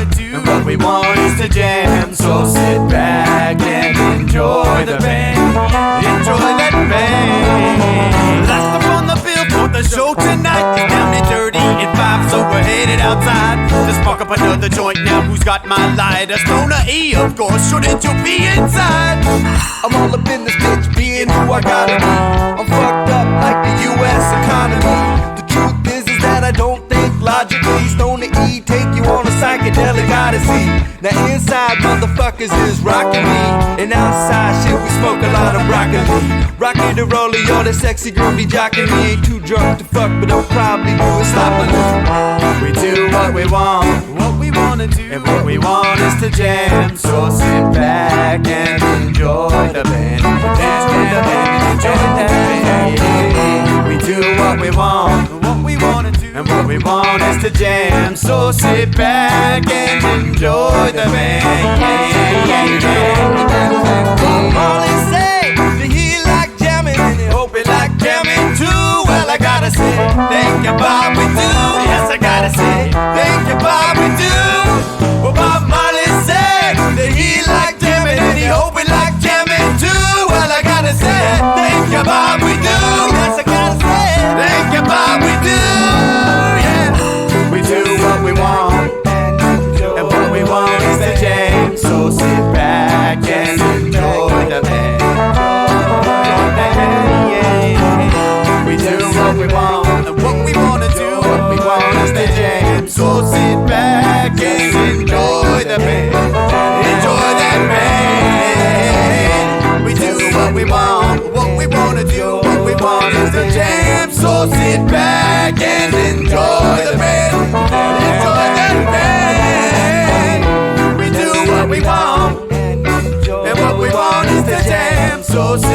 to do, and what we want is to jam. So sit back and enjoy the band. Enjoy that band. Last up on the bill for the show tonight is Down and Dirty at 5, so we're headed outside to spark up another joint. Now who's got my lighter? Stoner E, of course, shouldn't you be inside?
I'm all up in this bitch, being who I gotta be. I'm fucked up like the U.S. economy. The truth is that I don't think logically. Stoner E take you on a psychedelic odyssey. Now inside motherfuckers is rocking me, and outside shit we smoke a lot of broccoli. Rocky the roller, yo, that sexy girl be jocking me. Ain't too drunk to fuck, but I'll probably do it sloppily.
We do what we want to do, and what we want is to jam. So sit back and enjoy the band. Enjoy the band. We do what we want to do, and what we want is to jam. So sit back and enjoy the band.
Molly say that he like jamming, and he hope he like jamming too. Well, I gotta say, thank you, Bob, we do. Yes, I gotta say, thank you, Bob, we do. Well, Bob Marley said that he like jamming, and he hope he like jamming too. Well, I gotta say, thank you, Bob, we do. Yes, I gotta say, thank you, Bob, we do. Yeah,
we do what we want, and what we want is to jam. So sit back and enjoy the band. We do what we want, and what we want to do, what we want is to jam. So sit back and enjoy the band. Enjoy that band. We do what we want to do, what we want is to jam. So sit back and enjoy the band. Enjoy that band. We do what we want, and what we want is to jam. So sit